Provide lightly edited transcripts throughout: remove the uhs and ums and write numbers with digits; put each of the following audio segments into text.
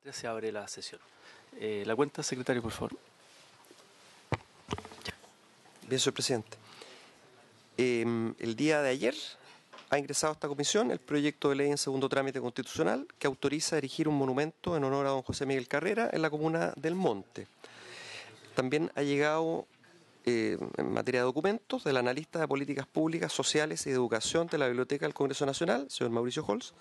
Ya se abre la sesión. La cuenta, secretario, por favor. Bien, señor presidente. El día de ayer ha ingresado a esta comisión el proyecto de ley en segundo trámite constitucional que autoriza erigir un monumento en honor a don José Miguel Carrera en la comuna del Monte. También ha llegado, en materia de documentos, del analista de políticas públicas, sociales y de educación de la Biblioteca del Congreso Nacional, señor Mauricio Holz.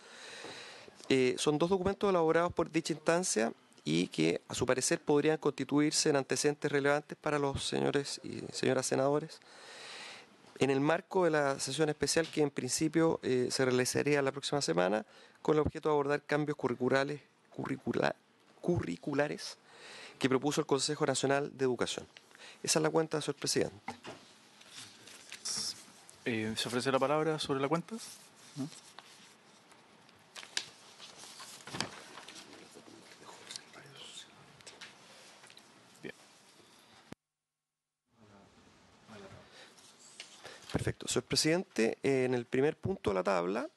Son dos documentos elaborados por dicha instancia y que, a su parecer, podrían constituirse en antecedentes relevantes para los señores y señoras senadores en el marco de la sesión especial que en principio se realizaría la próxima semana con el objeto de abordar cambios curriculares que propuso el Consejo Nacional de Educación. Esa es la cuenta, señor presidente. ¿Se ofrece la palabra sobre la cuenta? ¿No? Bien. Perfecto. Señor presidente, en el primer punto de la tabla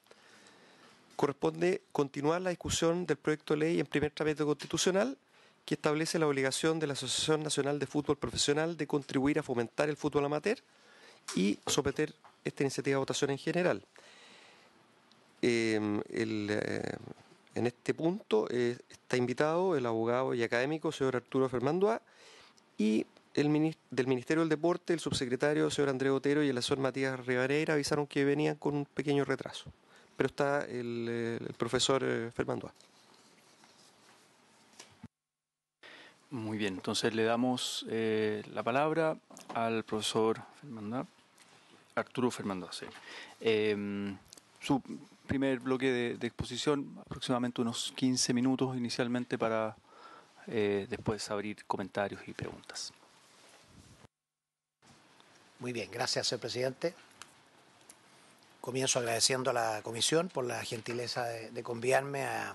corresponde continuar la discusión del proyecto de ley en primer trámite constitucional que establece la obligación de la Asociación Nacional de Fútbol Profesional de contribuir a fomentar el fútbol amateur y someter esta iniciativa a votación en general. En este punto está invitado el abogado y académico señor Arturo Fermandoa y del Ministerio del Deporte, el subsecretario señor Andrés Otero y el asesor Matías Rivadeneira avisaron que venían con un pequeño retraso. Pero está el profesor Fermandoa. Muy bien, entonces le damos la palabra al profesor Arturo Fermandoa. Sí. Su primer bloque de exposición, aproximadamente unos 15 minutos inicialmente para después abrir comentarios y preguntas. Muy bien, gracias, señor presidente. Comienzo agradeciendo a la comisión por la gentileza de convidarme a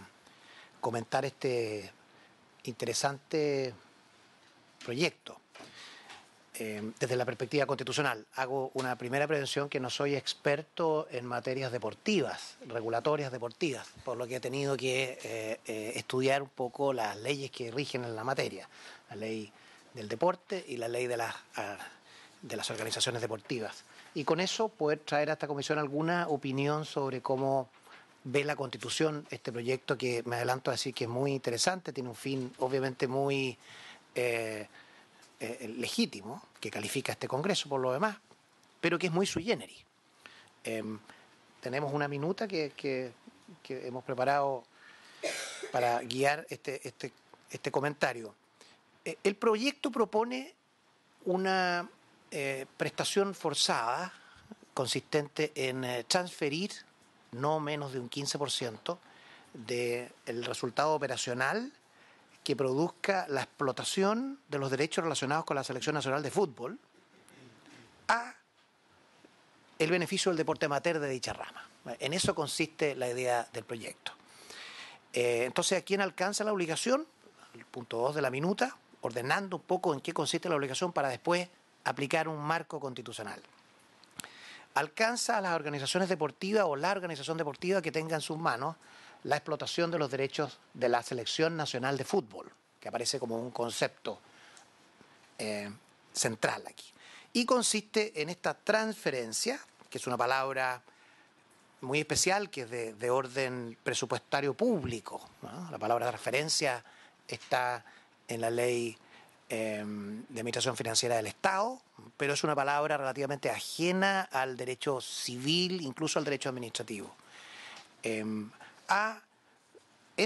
comentar este interesante proyecto. Desde la perspectiva constitucional, hago una primera prevención que no soy experto en materias deportivas, regulatorias deportivas, por lo que he tenido que estudiar un poco las leyes que rigen en la materia, la ley del deporte y la ley de las organizaciones deportivas. Y con eso poder traer a esta comisión alguna opinión sobre cómo ve la Constitución este proyecto que me adelanto a decir que es muy interesante, tiene un fin obviamente muy legítimo, que califica este Congreso por lo demás, pero que es muy sui generis. Tenemos una minuta que hemos preparado para guiar este comentario. El proyecto propone una prestación forzada consistente en transferir no menos de un 15% del resultado operacional que produzca la explotación de los derechos relacionados con la Selección Nacional de Fútbol a el beneficio del deporte amateur de dicha rama. En eso consiste la idea del proyecto. Entonces, ¿a quién alcanza la obligación? El punto 2 de la minuta, ordenando un poco en qué consiste la obligación para después aplicar un marco constitucional. Alcanza a las organizaciones deportivas o la organización deportiva que tenga en sus manos la explotación de los derechos de la Selección Nacional de Fútbol, que aparece como un concepto central aquí. Y consiste en esta transferencia, que es una palabra muy especial, que es de orden presupuestario público, ¿no? La palabra de referencia está en la ley de administración financiera del Estado, pero es una palabra relativamente ajena al derecho civil, incluso al derecho administrativo. En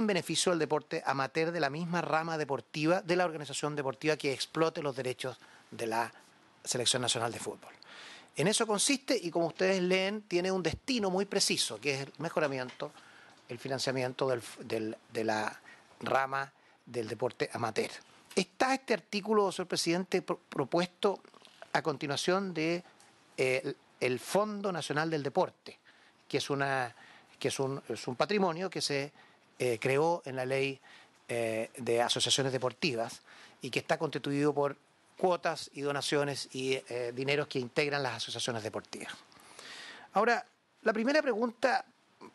beneficio del deporte amateur de la misma rama deportiva de la organización deportiva que explote los derechos de la Selección Nacional de Fútbol. En eso consiste y, como ustedes leen, tiene un destino muy preciso, que es el mejoramiento, el financiamiento de la rama del deporte amateur. Está este artículo, señor presidente, propuesto a continuación de el Fondo Nacional del Deporte, que es un patrimonio que se creó en la ley de asociaciones deportivas y que está constituido por cuotas y donaciones y dineros que integran las asociaciones deportivas. Ahora, la primera pregunta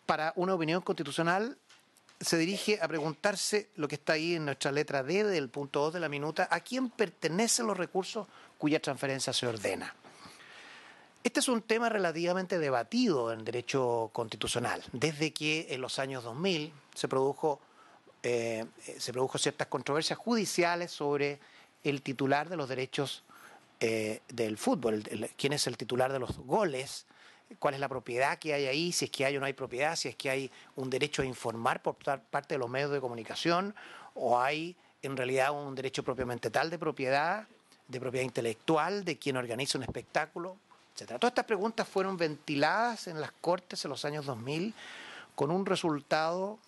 para una opinión constitucional se dirige a preguntarse lo que está ahí en nuestra letra D del punto 2 de la minuta: ¿a quién pertenecen los recursos cuya transferencia se ordena? Este es un tema relativamente debatido en derecho constitucional, desde que en los años 2000 se produjo ciertas controversias judiciales sobre el titular de los derechos del fútbol, quién es el titular de los goles, cuál es la propiedad que hay ahí, si es que hay o no hay propiedad, si es que hay un derecho a informar por parte de los medios de comunicación, o hay en realidad un derecho propiamente tal de propiedad intelectual de quien organiza un espectáculo, etcétera. Todas estas preguntas fueron ventiladas en las Cortes en los años 2000 con un resultado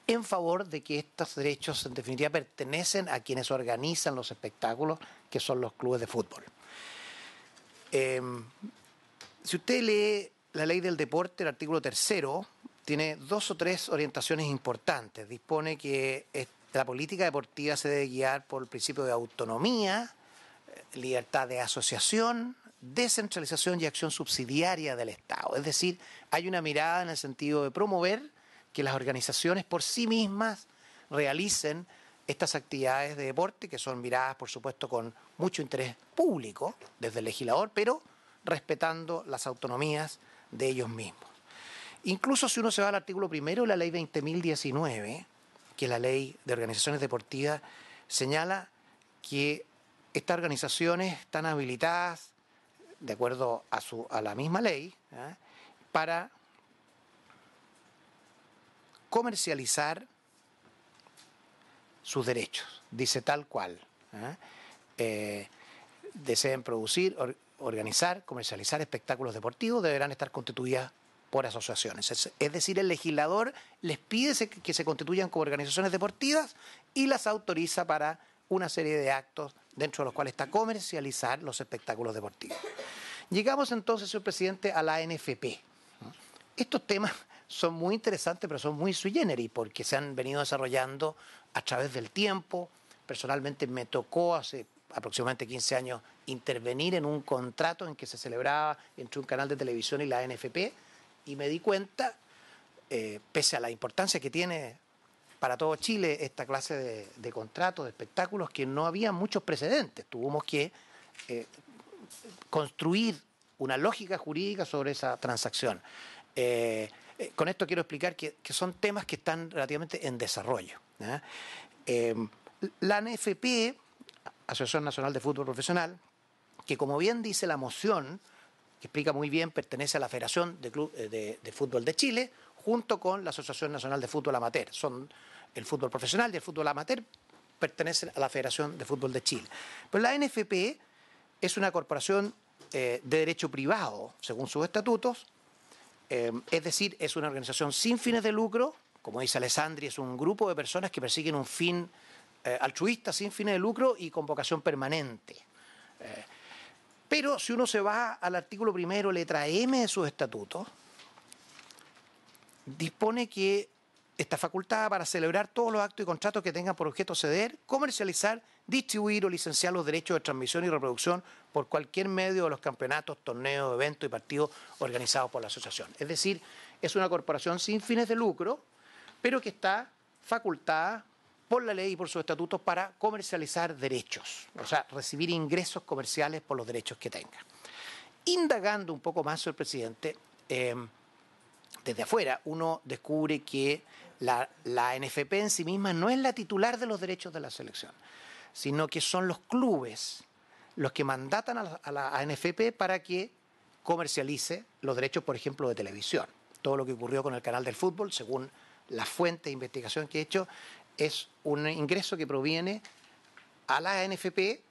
en favor de que estos derechos en definitiva pertenecen a quienes organizan los espectáculos, que son los clubes de fútbol. Si usted lee la ley del deporte, el artículo 3º, tiene 2 o 3 orientaciones importantes. Dispone que la política deportiva se debe guiar por el principio de autonomía, libertad de asociación, descentralización y acción subsidiaria del Estado. Es decir, hay una mirada en el sentido de promover que las organizaciones por sí mismas realicen estas actividades de deporte, que son miradas, por supuesto, con mucho interés público desde el legislador, pero respetando las autonomías de ellos mismos. Incluso si uno se va al artículo 1 de la ley 20.019, que es la ley de organizaciones deportivas, señala que estas organizaciones están habilitadas, de acuerdo a la misma ley, para comercializar sus derechos. Dice tal cual. Deseen producir, organizar, comercializar espectáculos deportivos, deberán estar constituidas por asociaciones. Es decir, el legislador les pide que se constituyan como organizaciones deportivas y las autoriza para una serie de actos dentro de los cuales está comercializar los espectáculos deportivos. Llegamos entonces, señor presidente, a la ANFP. Estos temas son muy interesantes, pero son muy sui generis, porque se han venido desarrollando a través del tiempo. Personalmente me tocó hace aproximadamente 15 años intervenir en un contrato en que se celebraba entre un canal de televisión y la ANFP, y me di cuenta, pese a la importancia que tiene para todo Chile esta clase de contratos, de espectáculos, que no había muchos precedentes. Tuvimos que construir una lógica jurídica sobre esa transacción. Con esto quiero explicar que son temas que están relativamente en desarrollo. La ANFP, Asociación Nacional de Fútbol Profesional, que como bien dice la moción, que explica muy bien, pertenece a la Federación de Fútbol de Chile, junto con la Asociación Nacional de Fútbol Amateur. Son el fútbol profesional y el fútbol amateur pertenecen a la Federación de Fútbol de Chile. Pero la ANFP es una corporación de derecho privado, según sus estatutos, es decir, es una organización sin fines de lucro. Como dice Alessandri, es un grupo de personas que persiguen un fin altruista, sin fines de lucro y con vocación permanente. Pero si uno se va al artículo 1, letra M de sus estatutos, dispone que está facultada para celebrar todos los actos y contratos que tengan por objeto ceder, comercializar, distribuir o licenciar los derechos de transmisión y reproducción por cualquier medio de los campeonatos, torneos, eventos y partidos organizados por la asociación. Es decir, es una corporación sin fines de lucro, pero que está facultada por la ley y por sus estatutos para comercializar derechos, o sea, recibir ingresos comerciales por los derechos que tenga. Indagando un poco más, señor presidente, desde afuera uno descubre que la ANFP en sí misma no es la titular de los derechos de la selección, sino que son los clubes los que mandatan a la ANFP para que comercialice los derechos, por ejemplo, de televisión. Todo lo que ocurrió con el canal del fútbol, según la fuente de investigación que he hecho, es un ingreso que proviene a la ANFP,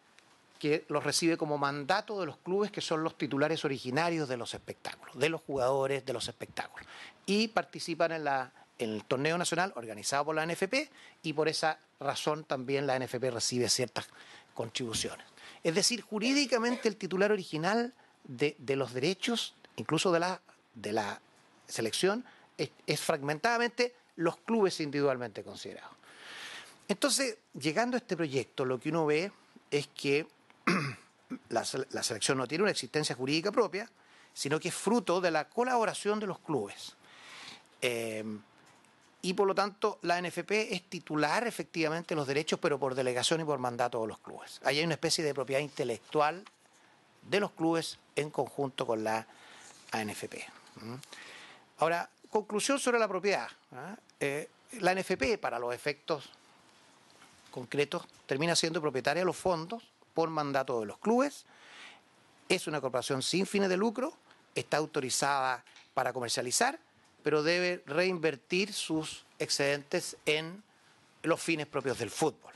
que los recibe como mandato de los clubes que son los titulares originarios de los espectáculos, de los jugadores de los espectáculos. Y participan en el torneo nacional organizado por la ANFP, y por esa razón también la ANFP recibe ciertas contribuciones. Es decir, jurídicamente el titular original de los derechos, incluso de la selección, es fragmentadamente los clubes individualmente considerados. Entonces, llegando a este proyecto, lo que uno ve es que la selección no tiene una existencia jurídica propia, sino que es fruto de la colaboración de los clubes. y por lo tanto la NFP es titular efectivamente de los derechos, pero por delegación y por mandato de los clubes. Ahí hay una especie de propiedad intelectual de los clubes en conjunto con la ANFP. Ahora, conclusión sobre la propiedad. La ANFP, para los efectos concretos, termina siendo propietaria de los fondos por mandato de los clubes. Es una corporación sin fines de lucro, está autorizada para comercializar, pero debe reinvertir sus excedentes en los fines propios del fútbol.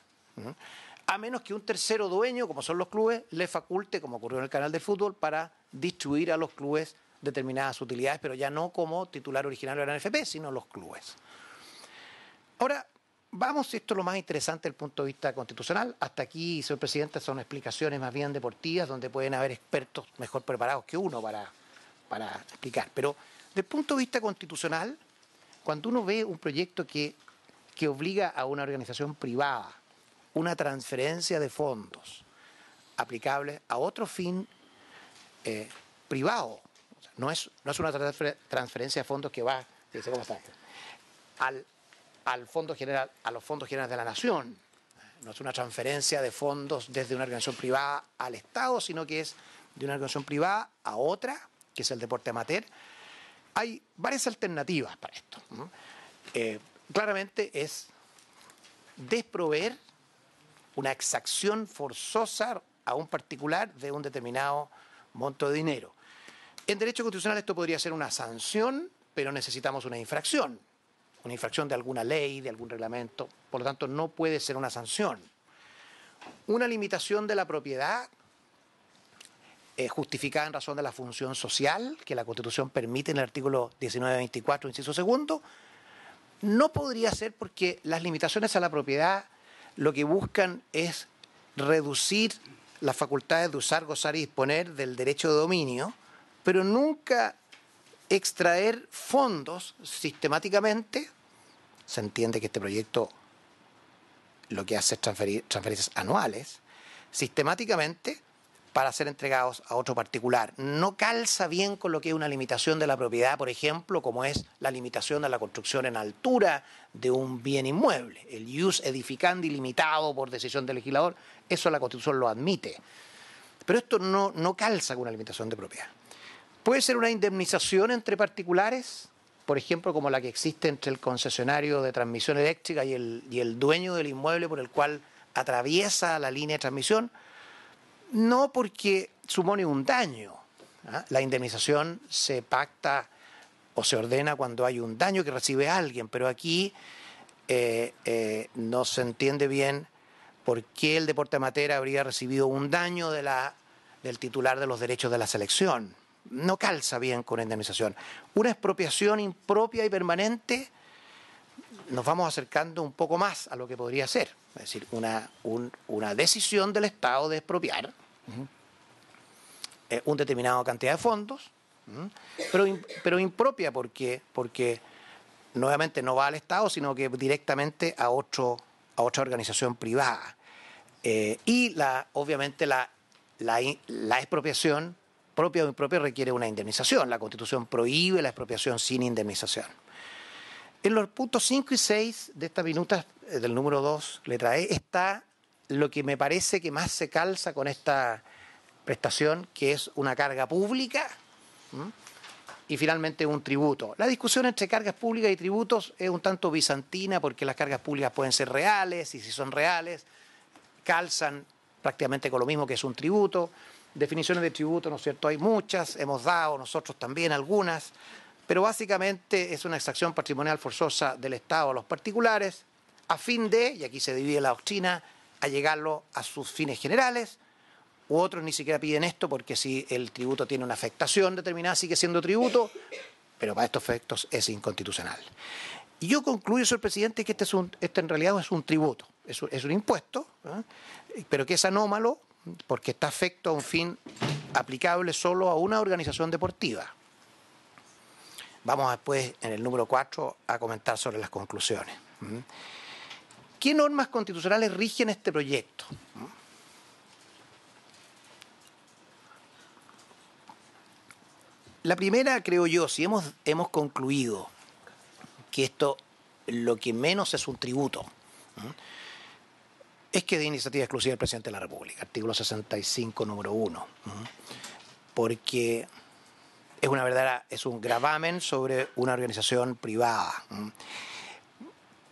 A menos que un tercero dueño, como son los clubes, le faculte, como ocurrió en el canal del fútbol, para distribuir a los clubes determinadas utilidades, pero ya no como titular originario de la NFP, sino los clubes. Ahora, vamos, esto es lo más interesante desde el punto de vista constitucional. Hasta aquí, señor presidente, son explicaciones más bien deportivas, donde pueden haber expertos mejor preparados que uno para explicar. Pero desde el punto de vista constitucional, cuando uno ve un proyecto que obliga a una organización privada una transferencia de fondos aplicables a otro fin privado, o sea, no es una transferencia de fondos que va, ¿cómo está? Al fondo general, a los fondos generales de la nación. No es una transferencia de fondos desde una organización privada al Estado, sino que es de una organización privada a otra, que es el deporte amateur. Hay varias alternativas para esto. Claramente es desproveer una exacción forzosa a un particular de un determinado monto de dinero. En derecho constitucional esto podría ser una sanción, pero necesitamos una infracción de alguna ley, de algún reglamento, por lo tanto no puede ser una sanción. Una limitación de la propiedad justificada en razón de la función social que la Constitución permite en el artículo 1924, inciso segundo, no podría ser porque las limitaciones a la propiedad lo que buscan es reducir las facultades de usar, gozar y disponer del derecho de dominio, pero nunca extraer fondos sistemáticamente. Se entiende que este proyecto lo que hace es transferencias anuales, sistemáticamente para ser entregados a otro particular. No calza bien con lo que es una limitación de la propiedad, por ejemplo, como es la limitación de la construcción en altura de un bien inmueble. El ius edificandi limitado por decisión del legislador, eso la Constitución lo admite. Pero esto no calza con una limitación de propiedad. Puede ser una indemnización entre particulares, por ejemplo, como la que existe entre el concesionario de transmisión eléctrica y el dueño del inmueble por el cual atraviesa la línea de transmisión, no porque supone un daño. La indemnización se pacta o se ordena cuando hay un daño que recibe alguien, pero aquí no se entiende bien por qué el deporte amateur habría recibido un daño del titular de los derechos de la selección. No calza bien con indemnización. Una expropiación impropia y permanente, nos vamos acercando un poco más a lo que podría ser. Es decir, una decisión del Estado de expropiar una determinada cantidad de fondos, pero impropia porque nuevamente no va al Estado, sino que directamente a otra organización privada. Y obviamente la expropiación propia o impropia requiere una indemnización. La Constitución prohíbe la expropiación sin indemnización. En los puntos 5 y 6 de esta minuta del número 2, letra E, está lo que me parece que más se calza con esta prestación, que es una carga pública y finalmente un tributo. La discusión entre cargas públicas y tributos es un tanto bizantina porque las cargas públicas pueden ser reales y si son reales calzan prácticamente con lo mismo que es un tributo. Definiciones de tributo, ¿no es cierto? Hay muchas, hemos dado nosotros también algunas, pero básicamente es una exacción patrimonial forzosa del Estado a los particulares a fin de, y aquí se divide la doctrina, allegarlo a sus fines generales, u otros ni siquiera piden esto porque si el tributo tiene una afectación determinada sigue siendo tributo, pero para estos efectos es inconstitucional. Y yo concluyo, señor presidente, que este en realidad es un tributo, es un impuesto, pero que es anómalo porque está afecto a un fin aplicable solo a una organización deportiva. Vamos después, en el número 4, a comentar sobre las conclusiones. ¿Qué normas constitucionales rigen este proyecto? La primera, creo yo, si hemos concluido que esto lo que menos es un tributo, es que de iniciativa exclusiva del presidente de la República, artículo 65, número 1, porque es un gravamen sobre una organización privada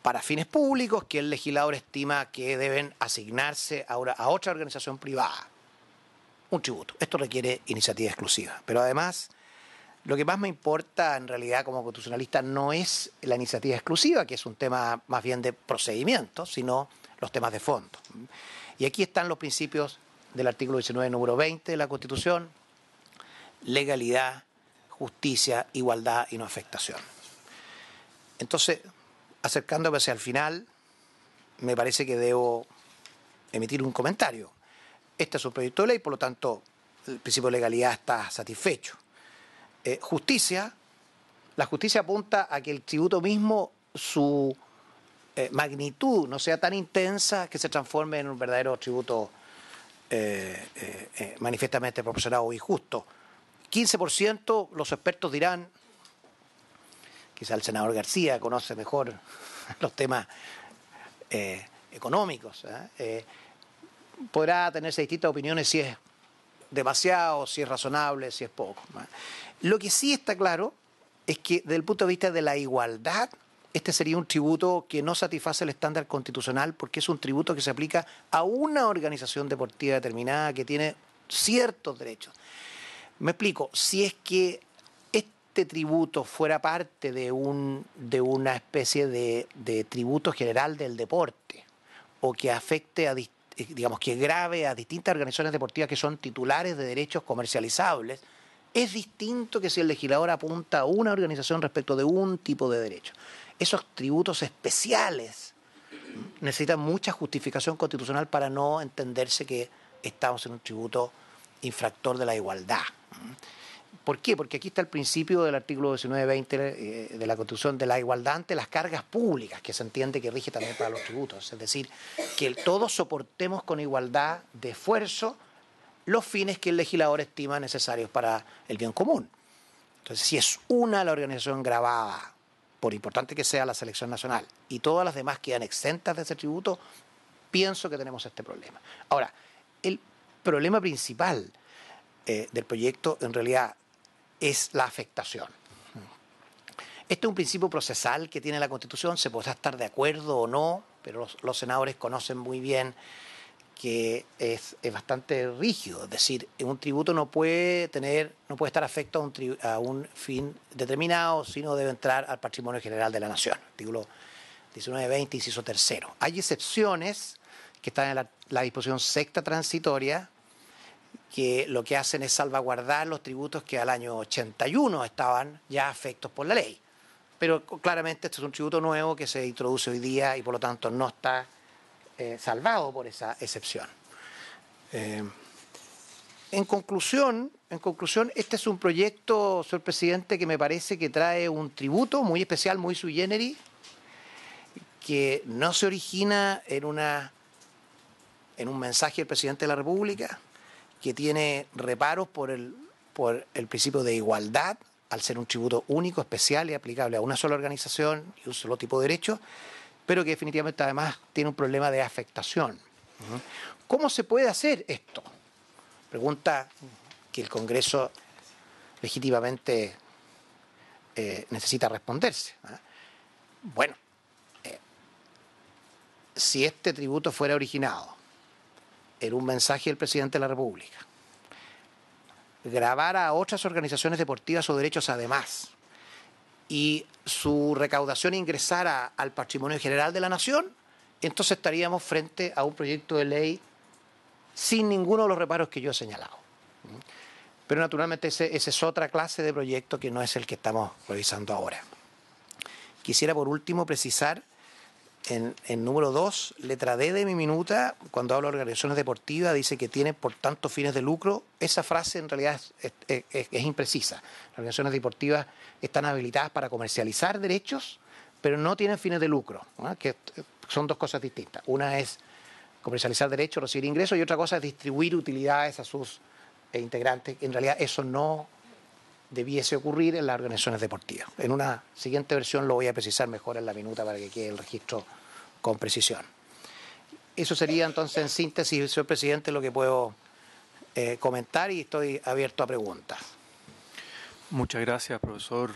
para fines públicos que el legislador estima que deben asignarse a otra organización privada. Un tributo. Esto requiere iniciativa exclusiva. Pero además, lo que más me importa en realidad como constitucionalista no es la iniciativa exclusiva, que es un tema más bien de procedimiento, sino los temas de fondo. Y aquí están los principios del artículo 19, número 20 de la Constitución: legalidad, justicia, igualdad y no afectación. Entonces, acercándome hacia el final, me parece que debo emitir un comentario. Este es un proyecto de ley, por lo tanto, el principio de legalidad está satisfecho. Justicia, la justicia apunta a que el tributo mismo, su magnitud no sea tan intensa que se transforme en un verdadero tributo manifiestamente proporcionado o injusto. 15%, los expertos dirán, quizá el senador García conoce mejor los temas económicos, podrá tenerse distintas opiniones si es demasiado, si es razonable, si es poco. Lo que sí está claro es que desde el punto de vista de la igualdad, este sería un tributo que no satisface el estándar constitucional, porque es un tributo que se aplica a una organización deportiva determinada que tiene ciertos derechos. Me explico, si es que este tributo fuera parte de una especie de tributo general del deporte, o que afecte que grave a distintas organizaciones deportivas que son titulares de derechos comercializables, es distinto que si el legislador apunta a una organización respecto de un tipo de derecho. Esos tributos especiales necesitan mucha justificación constitucional para no entenderse que estamos en un tributo infractor de la igualdad. ¿Por qué? Porque aquí está el principio del artículo 19-20 de la Constitución de la igualdad ante las cargas públicas, que se entiende que rige también para los tributos. Es decir, que todos soportemos con igualdad de esfuerzo los fines que el legislador estima necesarios para el bien común. Entonces, si es la organización gravada, por importante que sea la selección nacional, y todas las demás quedan exentas de ese tributo, pienso que tenemos este problema. Ahora, el problema principal del proyecto en realidad es la afectación. Este es un principio procesal que tiene la Constitución, se podrá estar de acuerdo o no, pero los senadores conocen muy bien que es bastante rígido. Es decir, un tributo no puede estar afecto a un fin determinado, sino debe entrar al patrimonio general de la nación. Artículo 19-20, inciso 3. Hay excepciones que están en la disposición sexta transitoria, que lo que hacen es salvaguardar los tributos que al año 81 estaban ya afectos por la ley. Pero claramente este es un tributo nuevo que se introduce hoy día y por lo tanto no está salvado por esa excepción. En conclusión, este es un proyecto, señor presidente, que me parece que trae un tributo muy especial, muy sui generis, que no se origina en un mensaje del presidente de la República, que tiene reparos por el principio de igualdad, al ser un tributo único, especial y aplicable a una sola organización y un solo tipo de derecho, pero que definitivamente además tiene un problema de afectación. ¿Cómo se puede hacer esto? Pregunta que el Congreso legítimamente necesita responderse. Bueno, si este tributo fuera originado en un mensaje del presidente de la República, gravara a otras organizaciones deportivas o derechos además, y su recaudación ingresara al patrimonio general de la nación, entonces estaríamos frente a un proyecto de ley sin ninguno de los reparos que yo he señalado. Pero naturalmente ese es otra clase de proyecto que no es el que estamos revisando ahora. Quisiera por último precisar en número 2, letra D de mi minuta, cuando hablo de organizaciones deportivas, dice que tienen por tanto fines de lucro. Esa frase en realidad es imprecisa. Las organizaciones deportivas están habilitadas para comercializar derechos, pero no tienen fines de lucro, ¿no? Que son dos cosas distintas. Una es comercializar derechos, recibir ingresos, y otra cosa es distribuir utilidades a sus integrantes. En realidad eso no debiese ocurrir en las organizaciones deportivas. En una siguiente versión lo voy a precisar mejor en la minuta para que quede el registro con precisión. Eso sería entonces en síntesis, señor presidente, lo que puedo comentar, y estoy abierto a preguntas. Muchas gracias, profesor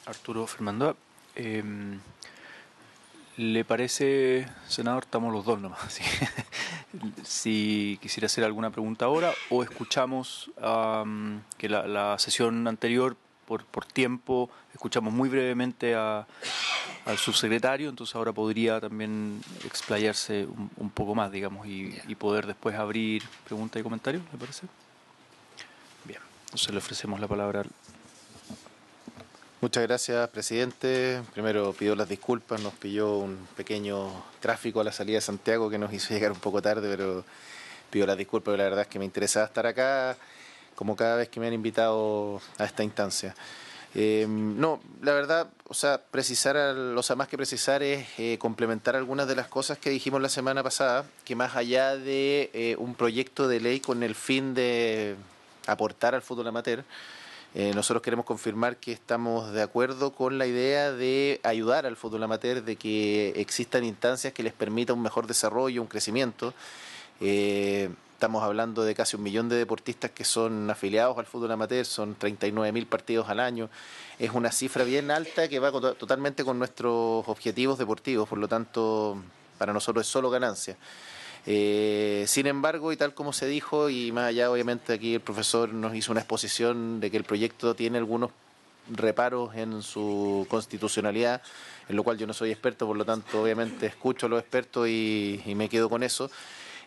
Arturo Fernando. ¿Le parece, senador? Estamos los dos nomás. ¿Sí? Si quisiera hacer alguna pregunta ahora, o escuchamos que la sesión anterior, por tiempo, escuchamos muy brevemente al subsecretario, entonces ahora podría también explayarse un poco más, digamos, y poder después abrir preguntas y comentarios, ¿le parece? Bien, entonces le ofrecemos la palabra al... Muchas gracias, presidente. Primero pido las disculpas, nos pilló un pequeño tráfico a la salida de Santiago que nos hizo llegar un poco tarde, pero pido las disculpas, pero la verdad es que me interesaba estar acá, como cada vez que me han invitado a esta instancia. No, la verdad, más que precisar es complementar algunas de las cosas que dijimos la semana pasada, que más allá de un proyecto de ley con el fin de aportar al fútbol amateur, nosotros queremos confirmar que estamos de acuerdo con la idea de ayudar al fútbol amateur, de que existan instancias que les permita un mejor desarrollo, un crecimiento. Estamos hablando de casi 1 millón de deportistas que son afiliados al fútbol amateur, son 39.000 partidos al año. Es una cifra bien alta que va totalmente con nuestros objetivos deportivos, por lo tanto, para nosotros es solo ganancia. Sin embargo, y tal como se dijo, y más allá, obviamente aquí el profesor nos hizo una exposición de que el proyecto tiene algunos reparos en su constitucionalidad, en lo cual yo no soy experto, por lo tanto obviamente escucho a los expertos y me quedo con eso.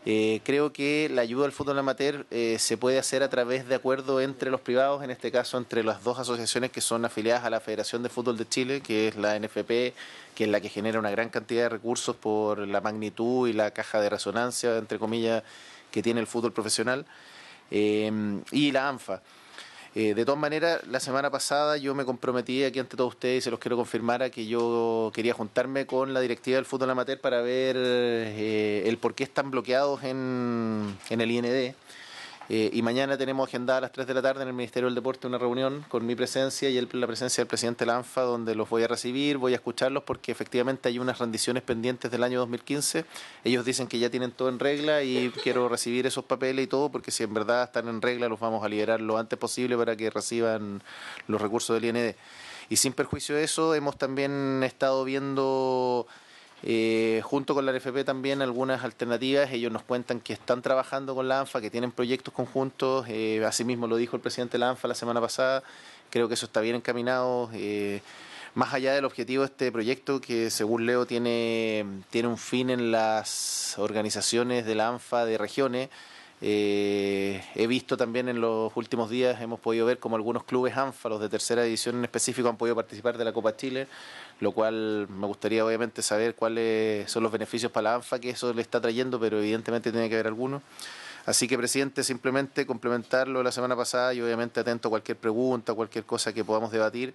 Creo que la ayuda al fútbol amateur se puede hacer a través de acuerdo entre los privados, en este caso entre las dos asociaciones que son afiliadas a la Federación de Fútbol de Chile, que es la NFP, que es la que genera una gran cantidad de recursos por la magnitud y la caja de resonancia, entre comillas, que tiene el fútbol profesional, y la ANFA. De todas maneras, la semana pasada yo me comprometí aquí ante todos ustedes y se los quiero confirmar a que yo quería juntarme con la directiva del fútbol amateur para ver el por qué están bloqueados en el IND. Y mañana tenemos agendada a las 3 de la tarde en el Ministerio del Deporte una reunión con mi presencia y la presencia del presidente de la ANFA, donde los voy a recibir, voy a escucharlos porque efectivamente hay unas rendiciones pendientes del año 2015. Ellos dicen que ya tienen todo en regla y quiero recibir esos papeles y todo, porque si en verdad están en regla los vamos a liberar lo antes posible para que reciban los recursos del IND. Y sin perjuicio de eso, hemos también estado viendo... junto con la NFP también algunas alternativas. Ellos nos cuentan que están trabajando con la ANFA, que tienen proyectos conjuntos, asimismo lo dijo el presidente de la ANFA la semana pasada. Creo que eso está bien encaminado, más allá del objetivo de este proyecto, que según leo tiene un fin en las organizaciones de la ANFA de regiones. He visto también en los últimos días, hemos podido ver como algunos clubes ANFA, los de tercera división en específico, han podido participar de la Copa Chile, lo cual me gustaría obviamente saber cuáles son los beneficios para la ANFA que eso le está trayendo, pero evidentemente tiene que haber algunos. Así que, presidente, simplemente complementarlo de la semana pasada y obviamente atento a cualquier pregunta, cualquier cosa que podamos debatir,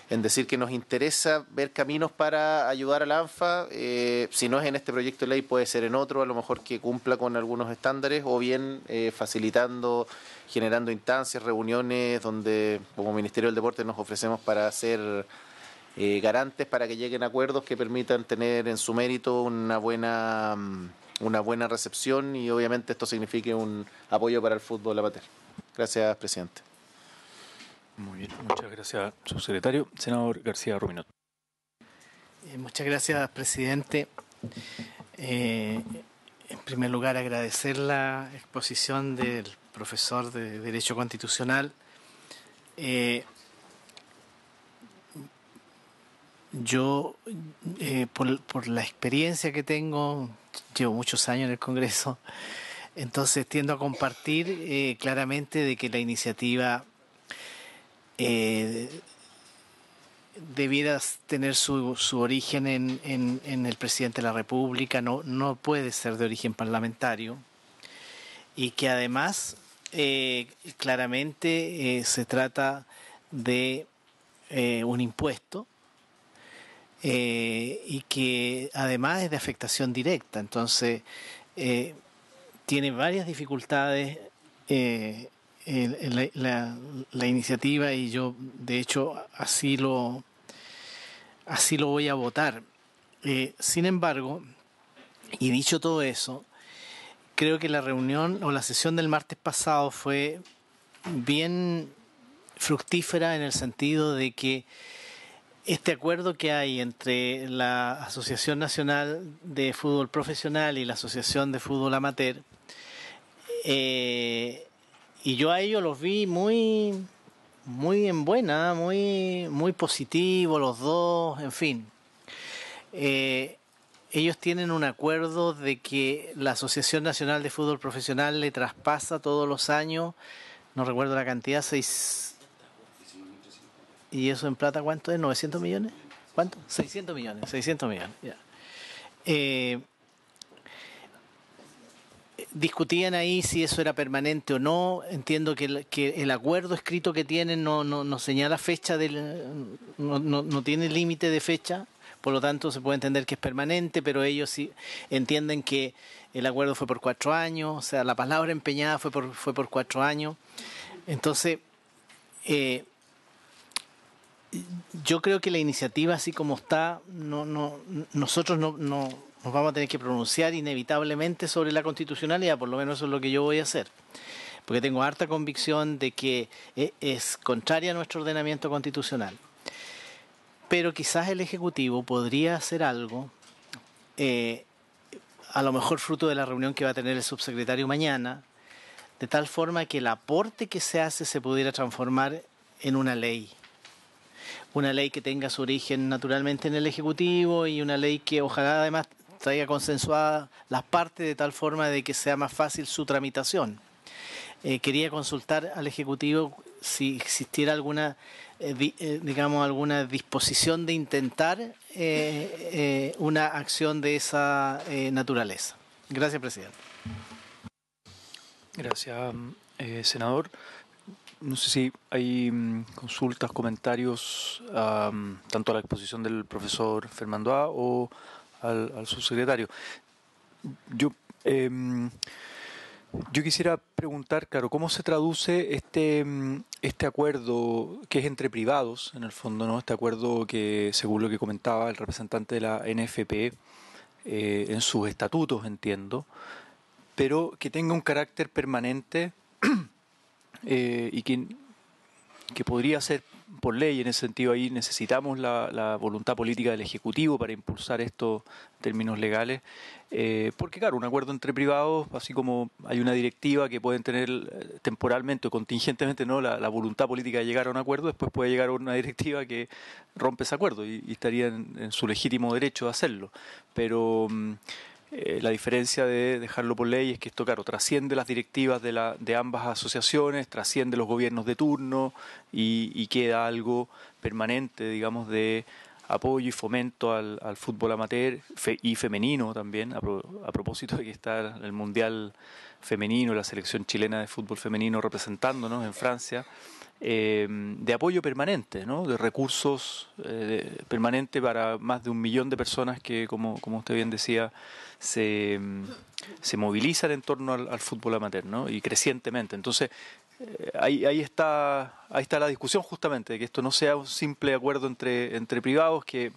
en decir que nos interesa ver caminos para ayudar a la ANFA. Si no es en este proyecto de ley, puede ser en otro, a lo mejor que cumpla con algunos estándares, o bien facilitando, generando instancias, reuniones, donde como Ministerio del Deporte nos ofrecemos para ser garantes para que lleguen a acuerdos que permitan tener en su mérito una buena recepción y obviamente esto signifique un apoyo para el fútbol amateur. Gracias, presidente. Muy bien, muchas gracias, subsecretario. Senador García Ruminot. Muchas gracias, presidente. En primer lugar, agradecer la exposición del profesor de Derecho Constitucional. Yo, por la experiencia que tengo, llevo muchos años en el Congreso, entonces tiendo a compartir claramente de que la iniciativa debiera tener su origen en el presidente de la República, no puede ser de origen parlamentario, y que además claramente se trata de un impuesto y que además es de afectación directa, entonces tiene varias dificultades la iniciativa, y yo de hecho así lo voy a votar. Sin embargo, y dicho todo eso, creo que la reunión o la sesión del martes pasado fue bien fructífera en el sentido de que este acuerdo que hay entre la Asociación Nacional de Fútbol Profesional y la Asociación de Fútbol Amateur, y yo a ellos los vi muy en buena, muy positivo los dos, en fin. Ellos tienen un acuerdo de que la Asociación Nacional de Fútbol Profesional le traspasa todos los años, no recuerdo la cantidad, ¿y eso en plata cuánto es? ¿900 millones? ¿Cuánto? 600 millones, ya. Discutían ahí si eso era permanente o no. Entiendo que el acuerdo escrito que tienen no señala fecha, no tiene límite de fecha, por lo tanto se puede entender que es permanente, pero ellos sí entienden que el acuerdo fue por 4 años, o sea, la palabra empeñada fue por 4 años. Entonces, yo creo que la iniciativa así como está, nosotros no nos vamos a tener que pronunciar inevitablemente sobre la constitucionalidad, por lo menos eso es lo que yo voy a hacer, porque tengo harta convicción de que es contraria a nuestro ordenamiento constitucional. Pero quizás el Ejecutivo podría hacer algo, a lo mejor fruto de la reunión que va a tener el subsecretario mañana, de tal forma que el aporte que se hace se pudiera transformar en una ley que tenga su origen naturalmente en el Ejecutivo, y una ley que ojalá además traiga consensuadas las partes de tal forma de que sea más fácil su tramitación. Quería consultar al Ejecutivo si existiera alguna alguna disposición de intentar una acción de esa naturaleza. Gracias, presidente. Gracias, senador. No sé si hay consultas, comentarios, tanto a la exposición del profesor Fernando A. o al subsecretario. Yo quisiera preguntar, claro, ¿cómo se traduce este acuerdo que es entre privados, en el fondo, ¿no? Este acuerdo que, según lo que comentaba el representante de la NFP, en sus estatutos, entiendo, pero que tenga un carácter permanente y que podría ser por ley. En ese sentido, ahí necesitamos la voluntad política del Ejecutivo para impulsar estos términos legales, porque claro, un acuerdo entre privados, así como hay una directiva que pueden tener temporalmente o contingentemente, ¿no?, la voluntad política de llegar a un acuerdo, después puede llegar a una directiva que rompe ese acuerdo y estaría en su legítimo derecho de hacerlo, pero la diferencia de dejarlo por ley es que esto, claro, trasciende las directivas de ambas asociaciones, trasciende los gobiernos de turno y queda algo permanente, digamos, de apoyo y fomento al fútbol amateur y femenino también, a propósito de que está el Mundial Femenino, la selección chilena de fútbol femenino representándonos en Francia, de apoyo permanente, ¿no?, de recursos permanente para más de 1 millón de personas que, como usted bien decía, se movilizan en torno al fútbol amateur, ¿no?, y crecientemente. Entonces, ahí está la discusión, justamente, de que esto no sea un simple acuerdo entre privados, que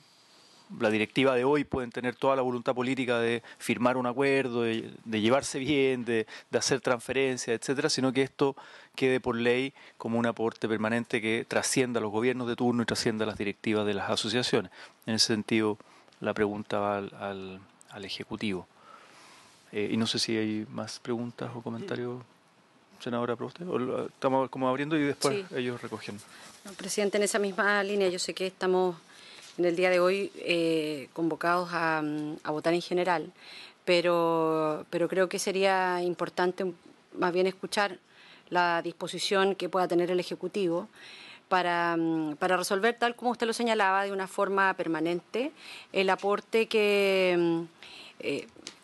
la directiva de hoy pueden tener toda la voluntad política de firmar un acuerdo, de llevarse bien, de hacer transferencias, etcétera, sino que esto quede por ley como un aporte permanente que trascienda a los gobiernos de turno y trascienda a las directivas de las asociaciones. En ese sentido, la pregunta va al Ejecutivo. Y no sé si hay más preguntas o comentarios, senadora, para usted. O estamos como abriendo y después sí, ellos recogen. No, presidente, en esa misma línea, yo sé que estamos en el día de hoy convocados a votar en general, pero creo que sería importante más bien escuchar la disposición que pueda tener el Ejecutivo para resolver, tal como usted lo señalaba, de una forma permanente el aporte que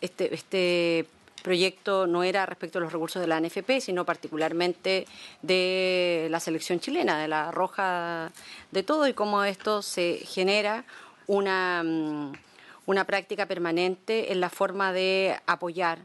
este proyecto no era respecto a los recursos de la ANFP, sino particularmente de la selección chilena, de la Roja de todo, y cómo esto se genera una práctica permanente en la forma de apoyar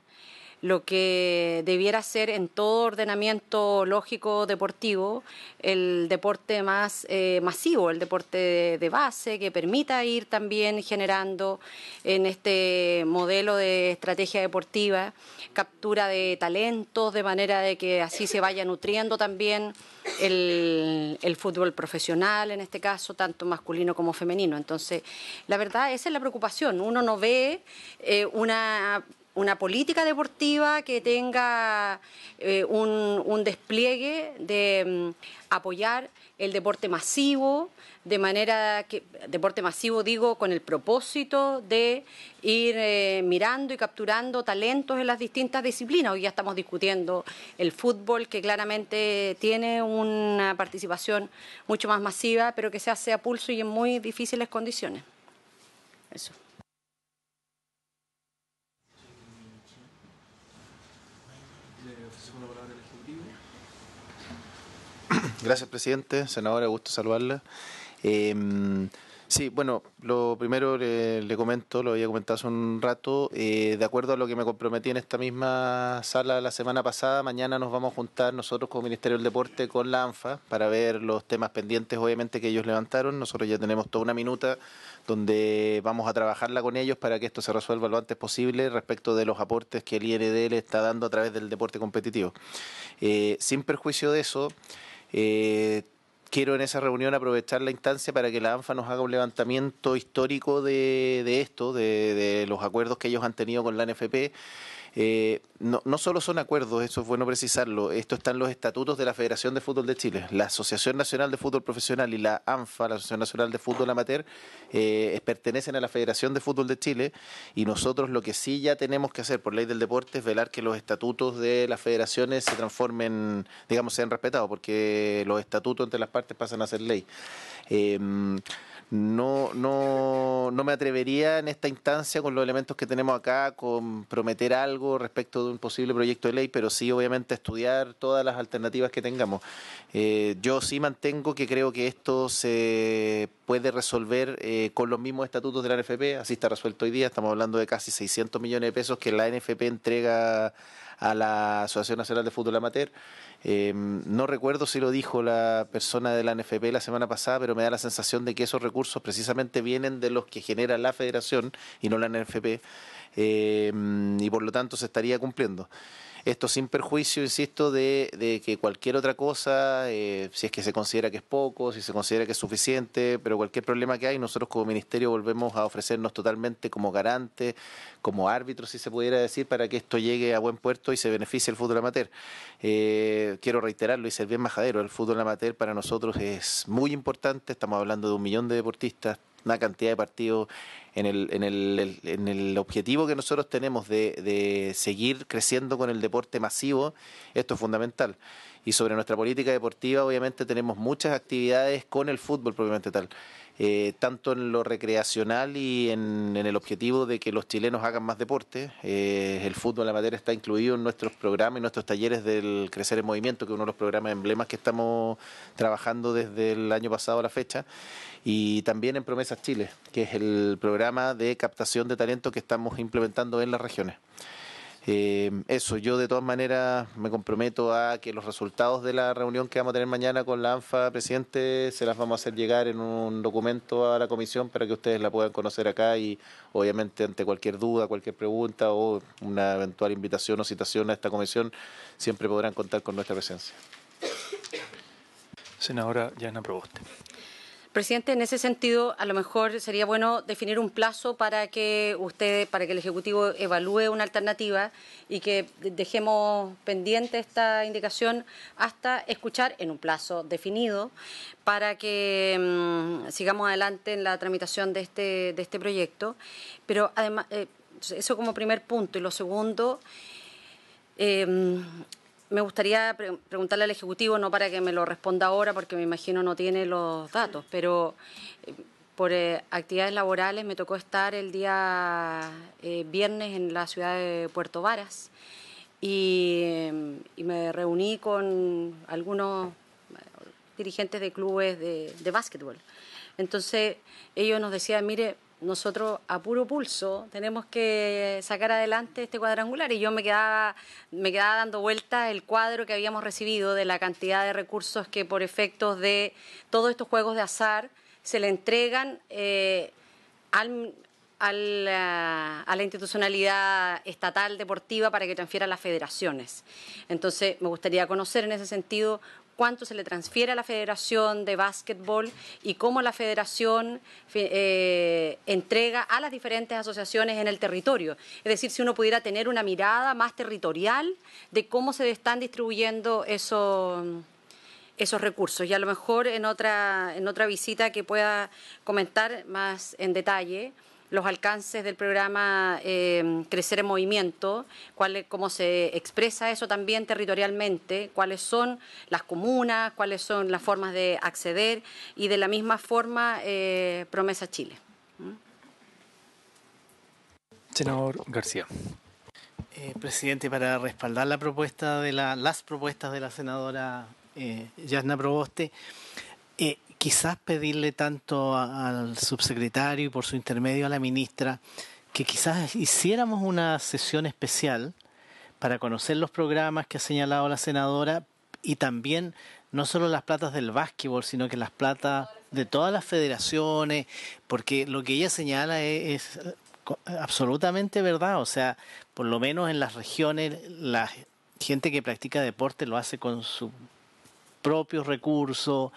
lo que debiera ser en todo ordenamiento lógico deportivo el deporte más masivo, el deporte de base, que permita ir también generando en este modelo de estrategia deportiva captura de talentos, de manera de que así se vaya nutriendo también el fútbol profesional, en este caso, tanto masculino como femenino. Entonces, la verdad, esa es la preocupación. Uno no ve una política deportiva que tenga un despliegue de apoyar el deporte masivo, de manera que, deporte masivo digo, con el propósito de ir mirando y capturando talentos en las distintas disciplinas. Hoy ya estamos discutiendo el fútbol, que claramente tiene una participación mucho más masiva, pero que se hace a pulso y en muy difíciles condiciones. Eso. Gracias, presidente. Senadora, gusto saludarla. Sí, bueno, lo primero le comento, lo había comentado hace un rato, de acuerdo a lo que me comprometí en esta misma sala la semana pasada, mañana nos vamos a juntar nosotros como Ministerio del Deporte con la ANFA para ver los temas pendientes, obviamente, que ellos levantaron. Nosotros ya tenemos toda una minuta donde vamos a trabajarla con ellos para que esto se resuelva lo antes posible respecto de los aportes que el IND le está dando a través del deporte competitivo. Sin perjuicio de eso, quiero en esa reunión aprovechar la instancia para que la ANFA nos haga un levantamiento histórico de esto, de los acuerdos que ellos han tenido con la NFP. No solo son acuerdos, eso es bueno precisarlo, esto está en los estatutos de la Federación de Fútbol de Chile. La Asociación Nacional de Fútbol Profesional y la ANFA, la Asociación Nacional de Fútbol Amateur, pertenecen a la Federación de Fútbol de Chile, y nosotros lo que sí ya tenemos que hacer por ley del deporte es velar que los estatutos de las federaciones se transformen, digamos, sean respetados, porque los estatutos entre las partes pasan a ser ley. No me atrevería en esta instancia, con los elementos que tenemos acá, con prometer algo respecto de un posible proyecto de ley, pero sí obviamente estudiar todas las alternativas que tengamos. Yo sí mantengo que creo que esto se puede resolver con los mismos estatutos de la NFP, así está resuelto hoy día. Estamos hablando de casi 600 millones de pesos que la NFP entrega a la Asociación Nacional de Fútbol Amateur. No recuerdo si lo dijo la persona de la NFP la semana pasada, pero me da la sensación de que esos recursos precisamente vienen de los que genera la federación y no la NFP, y por lo tanto se estaría cumpliendo. Esto sin perjuicio, insisto, de que cualquier otra cosa, si es que se considera que es poco, si se considera que es suficiente, pero cualquier problema que hay, nosotros como Ministerio volvemos a ofrecernos totalmente como garantes, como árbitros, si se pudiera decir, para que esto llegue a buen puerto y se beneficie el fútbol amateur. Quiero reiterarlo y ser bien majadero, el fútbol amateur para nosotros es muy importante, estamos hablando de 1 millón de deportistas, una cantidad de partidos en el objetivo que nosotros tenemos de seguir creciendo con el deporte masivo. Esto es fundamental. Y sobre nuestra política deportiva, obviamente tenemos muchas actividades con el fútbol propiamente tal, tanto en lo recreacional y en el objetivo de que los chilenos hagan más deporte. El fútbol amateur está incluido en nuestros programas y nuestros talleres del Crecer en Movimiento, que es uno de los programas emblemas que estamos trabajando desde el año pasado a la fecha. Y también en Promesas Chile, que es el programa de captación de talento que estamos implementando en las regiones. Eso, yo de todas maneras me comprometo a que los resultados de la reunión que vamos a tener mañana con la ANFA, presidente, se las vamos a hacer llegar en un documento a la comisión para que ustedes la puedan conocer acá, y obviamente ante cualquier duda, cualquier pregunta o una eventual invitación o citación a esta comisión, siempre podrán contar con nuestra presencia. Senadora Yana Proboste. Presidente, en ese sentido, a lo mejor sería bueno definir un plazo para que el Ejecutivo evalúe una alternativa y que dejemos pendiente esta indicación hasta escuchar en un plazo definido para que sigamos adelante en la tramitación de este proyecto. Pero además, eso como primer punto. Y lo segundo, me gustaría preguntarle al Ejecutivo, no para que me lo responda ahora, porque me imagino no tiene los datos, pero por actividades laborales me tocó estar el día viernes en la ciudad de Puerto Varas y me reuní con algunos dirigentes de clubes de básquetbol. Entonces ellos nos decían, mire, nosotros a puro pulso tenemos que sacar adelante este cuadrangular, y yo me quedaba dando vueltas el cuadro que habíamos recibido de la cantidad de recursos que por efectos de todos estos juegos de azar se le entregan a la institucionalidad estatal deportiva para que transfiera a las federaciones. Entonces, me gustaría conocer en ese sentido cuánto se le transfiere a la Federación de Básquetbol y cómo la Federación entrega a las diferentes asociaciones en el territorio. Es decir, si uno pudiera tener una mirada más territorial de cómo se están distribuyendo esos recursos. Y a lo mejor en otra visita que pueda comentar más en detalle los alcances del programa Crecer en Movimiento, cómo se expresa eso también territorialmente, cuáles son las comunas, cuáles son las formas de acceder, y de la misma forma Promesa Chile. Senador García. Presidente, para respaldar las propuestas de la senadora Yasna Proboste, quizás pedirle tanto al subsecretario y por su intermedio a la ministra que quizás hiciéramos una sesión especial para conocer los programas que ha señalado la senadora, y también no solo las platas del básquetbol, sino que las platas de todas las federaciones, porque lo que ella señala es absolutamente verdad. O sea, por lo menos en las regiones la gente que practica deporte lo hace con sus propios recursos,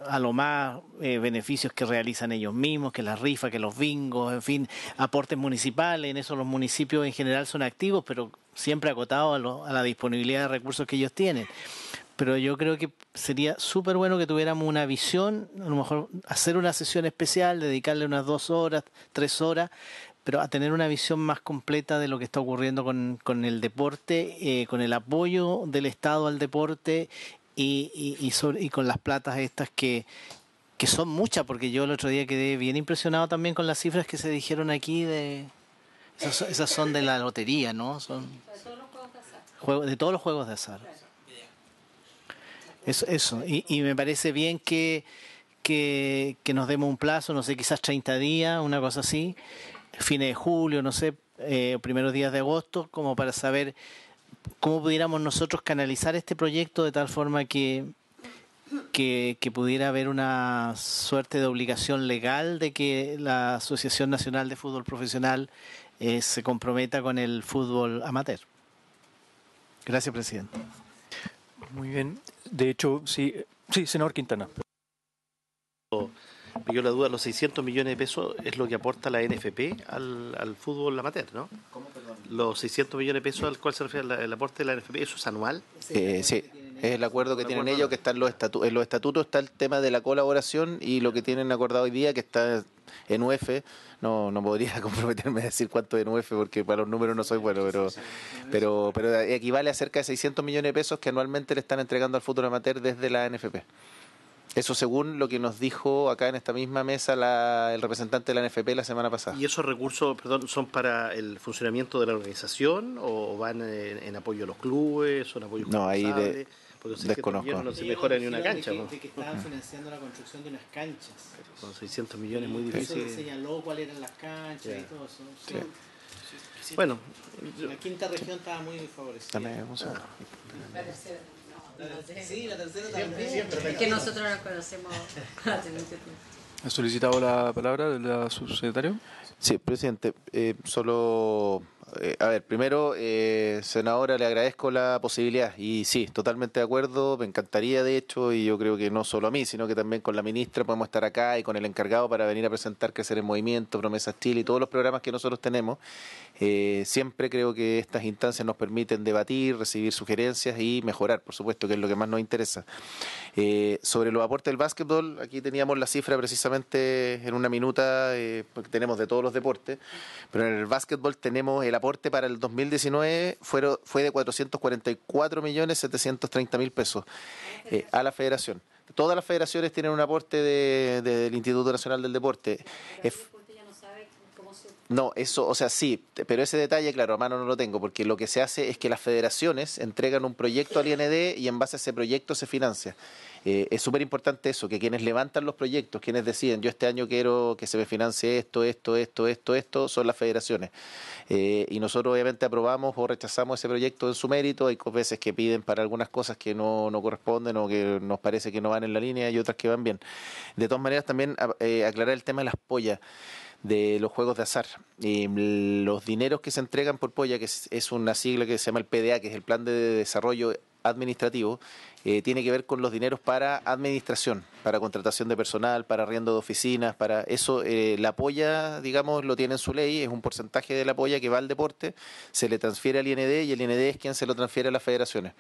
a lo más beneficios que realizan ellos mismos, que las rifas, que los bingos, en fin, aportes municipales. En eso los municipios en general son activos, pero siempre acotados a la disponibilidad de recursos que ellos tienen. Pero yo creo que sería súper bueno que tuviéramos una visión, a lo mejor hacer una sesión especial, dedicarle unas 2 horas, 3 horas, pero a tener una visión más completa de lo que está ocurriendo con el deporte, con el apoyo del Estado al deporte y con las platas estas que son muchas, porque yo el otro día quedé bien impresionado también con las cifras que se dijeron aquí. Esas son de la lotería, ¿no? Son de todos los juegos de azar. Eso. Y me parece bien que nos demos un plazo, no sé, quizás 30 días, una cosa así, fines de julio, no sé, primeros días de agosto, como para saber cómo pudiéramos nosotros canalizar este proyecto de tal forma que pudiera haber una suerte de obligación legal de que la Asociación Nacional de Fútbol Profesional se comprometa con el fútbol amateur. Gracias, presidente. Muy bien. De hecho, sí, senador Quintana. Me dio la duda, los 600 millones de pesos es lo que aporta la NFP al fútbol amateur, ¿no? ¿Cómo, perdón? Los 600 millones de pesos al cual se refiere el aporte de la NFP, ¿eso es anual? Sí, es el acuerdo que tienen ellos, que está en los estatutos está el tema de la colaboración, y lo que tienen acordado hoy día, que está en UF. No podría comprometerme a decir cuánto es en UF, porque para los números no soy bueno, pero equivale a cerca de 600 millones de pesos que anualmente le están entregando al fútbol amateur desde la NFP. Eso según lo que nos dijo acá en esta misma mesa el representante de la NFP la semana pasada. ¿Y esos recursos, son para el funcionamiento de la organización o van en apoyo a los clubes, son apoyo No, ahí desconozco. No se mejora ni una cancha. De que estaban financiando la construcción de unas canchas. Con 600 millones muy difícil. Eso señaló cuáles eran las canchas y todo eso. Sí. Bueno. La quinta región estaba muy favorecida. También, vamos a ver. Sí, la tercera también. Es que nosotros nos conocemos hace mucho tiempo. ¿Ha solicitado la palabra del subsecretario? Sí, presidente. Primero, senadora, le agradezco la posibilidad. Y sí, totalmente de acuerdo. Me encantaría, de hecho, y yo creo que no solo a mí, sino que también con la ministra podemos estar acá y con el encargado para venir a presentar Crecer en Movimiento, Promesas Chile y todos los programas que nosotros tenemos. Siempre creo que estas instancias nos permiten debatir, recibir sugerencias y mejorar, por supuesto, que es lo que más nos interesa. Sobre los aportes del básquetbol, aquí teníamos la cifra precisamente en una minuta, porque tenemos de todos los deportes, pero en el básquetbol tenemos el aporte para el 2019 fue de 444.730.000 pesos a la federación. Todas las federaciones tienen un aporte del Instituto Nacional del Deporte. Usted ya no sabe No, eso, o sea, sí, pero ese detalle, claro, a mano no lo tengo, porque lo que se hace es que las federaciones entregan un proyecto al IND y en base a ese proyecto se financia. Es súper importante eso, que quienes levantan los proyectos, quienes deciden, yo este año quiero que se me financie esto, son las federaciones. Y nosotros obviamente aprobamos o rechazamos ese proyecto en su mérito. Hay veces que piden para algunas cosas que no corresponden o que nos parece que no van en la línea y otras que van bien. De todas maneras, también aclarar el tema de las pollas de los juegos de azar. Los dineros que se entregan por polla, que es una sigla que se llama el PDA, que es el Plan de Desarrollo Administrativo, tiene que ver con los dineros para administración, para contratación de personal, para arriendo de oficinas, para eso. La polla, digamos, lo tiene en su ley, es un porcentaje de la polla que va al deporte, se le transfiere al IND y el IND es quien se lo transfiere a las federaciones.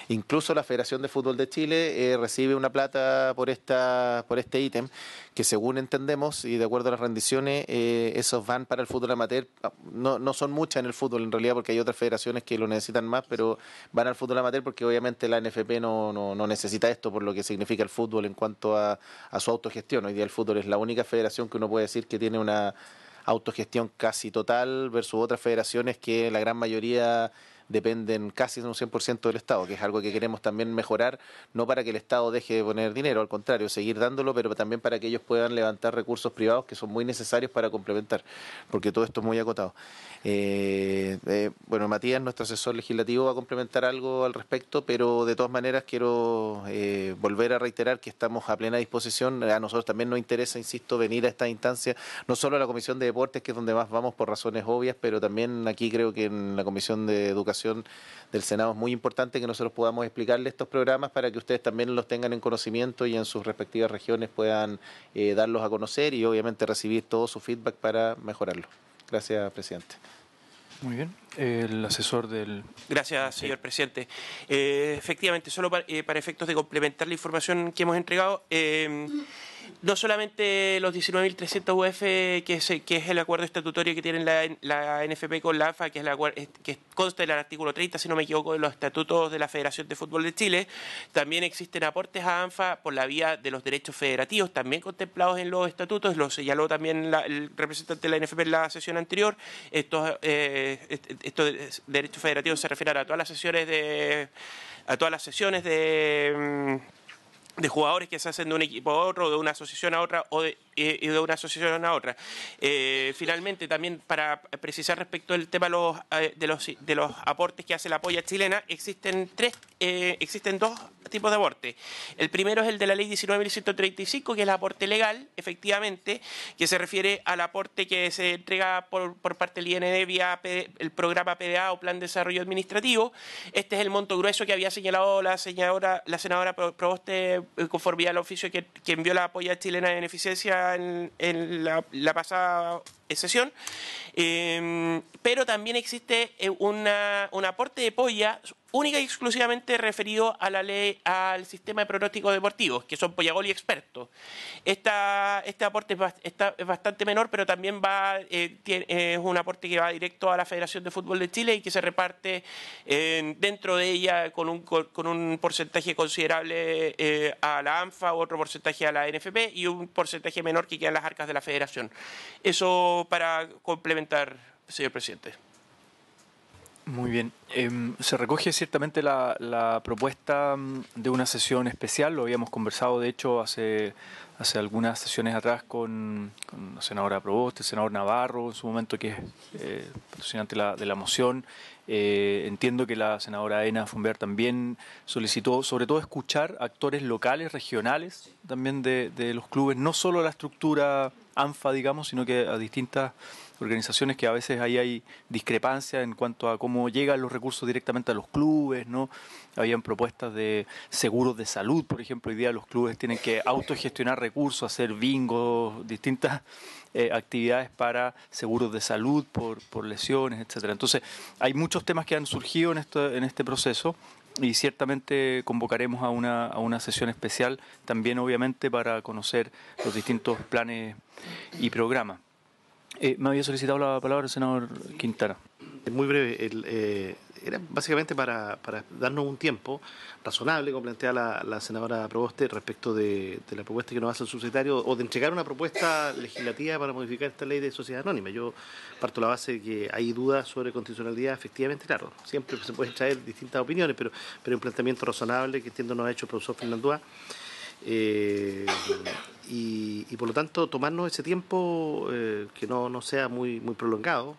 Incluso la Federación de Fútbol de Chile recibe una plata por este ítem, que según entendemos y de acuerdo a las rendiciones, esos van para el fútbol amateur. No son muchas en el fútbol en realidad, porque hay otras federaciones que lo necesitan más, pero van al fútbol amateur porque obviamente la NFP no necesita esto por lo que significa el fútbol en cuanto a su autogestión. Hoy día el fútbol es la única federación que uno puede decir que tiene una autogestión casi total versus otras federaciones que la gran mayoría dependen casi en un 100% del Estado, que es algo que queremos también mejorar, no para que el Estado deje de poner dinero, al contrario, seguir dándolo, pero también para que ellos puedan levantar recursos privados que son muy necesarios para complementar, porque todo esto es muy acotado. Bueno, Matías, nuestro asesor legislativo, va a complementar algo al respecto, pero de todas maneras quiero volver a reiterar que estamos a plena disposición. A nosotros también nos interesa, insisto, venir a esta instancia, no solo a la Comisión de Deportes, que es donde más vamos por razones obvias, pero también aquí creo que en la Comisión de Educación del Senado es muy importante que nosotros podamos explicarle estos programas para que ustedes también los tengan en conocimiento y en sus respectivas regiones puedan darlos a conocer y obviamente recibir todo su feedback para mejorarlo. Gracias, presidente. Muy bien. El asesor del... Gracias, señor presidente. Efectivamente, solo para efectos de complementar la información que hemos entregado, no solamente los 19.300 UF, que es el acuerdo estatutario que tiene la NFP con la ANFA, que consta del artículo 30, si no me equivoco, de los estatutos de la Federación de Fútbol de Chile, también existen aportes a ANFA por la vía de los derechos federativos, también contemplados en los estatutos, lo señaló también el representante de la NFP en la sesión anterior. Estos derechos federativos se refieren a todas las sesiones de jugadores que se hacen de un equipo a otro, de una asociación a otra y de una asociación a otra. Finalmente, también para precisar respecto del tema de los aportes que hace la polla chilena, existen dos tipos de aporte. El primero es el de la ley 19.135, que es el aporte legal, efectivamente, que se refiere al aporte que se entrega por parte del IND vía el programa PDA o Plan de Desarrollo Administrativo. Este es el monto grueso que había señalado la senadora Proboste, conforme al oficio que envió la polla chilena de beneficencia en la pasada sesión. Pero también existe un aporte de polla única y exclusivamente referido a la ley, al sistema de pronósticos deportivos, que son Pollagol y Expertos. Este aporte es bastante menor, pero también es un aporte que va directo a la Federación de Fútbol de Chile y que se reparte dentro de ella con un porcentaje considerable a la ANFA, otro porcentaje a la NFP y un porcentaje menor que queda en las arcas de la Federación. Eso para complementar, señor presidente. Muy bien. Se recoge ciertamente la propuesta de una sesión especial. Lo habíamos conversado, de hecho, hace algunas sesiones atrás con la senadora Proboste, el senador Navarro, en su momento, que es patrocinante de la moción. Entiendo que la senadora Ena Fumber también solicitó, sobre todo, escuchar actores locales, regionales, también de los clubes, no solo la estructura ANFA, digamos, sino que a distintas organizaciones que a veces ahí hay discrepancia en cuanto a cómo llegan los recursos directamente a los clubes, ¿no? Habían propuestas de seguros de salud, por ejemplo. Hoy día los clubes tienen que autogestionar recursos, hacer bingos, distintas actividades para seguros de salud por lesiones, etcétera. Entonces, hay muchos temas que han surgido en este proceso y ciertamente convocaremos a una sesión especial también, obviamente, para conocer los distintos planes y programas. Me había solicitado la palabra el senador Quintana. Muy breve. era básicamente para darnos un tiempo razonable, como plantea la senadora Proboste, respecto de la propuesta que nos hace el subsecretario, o de entregar una propuesta legislativa para modificar esta ley de sociedad anónima. Yo parto de la base de que hay dudas sobre constitucionalidad, efectivamente, claro, siempre se pueden traer distintas opiniones, pero un planteamiento razonable que entiendo nos ha hecho el profesor Fernandúa. Y por lo tanto tomarnos ese tiempo que no sea muy prolongado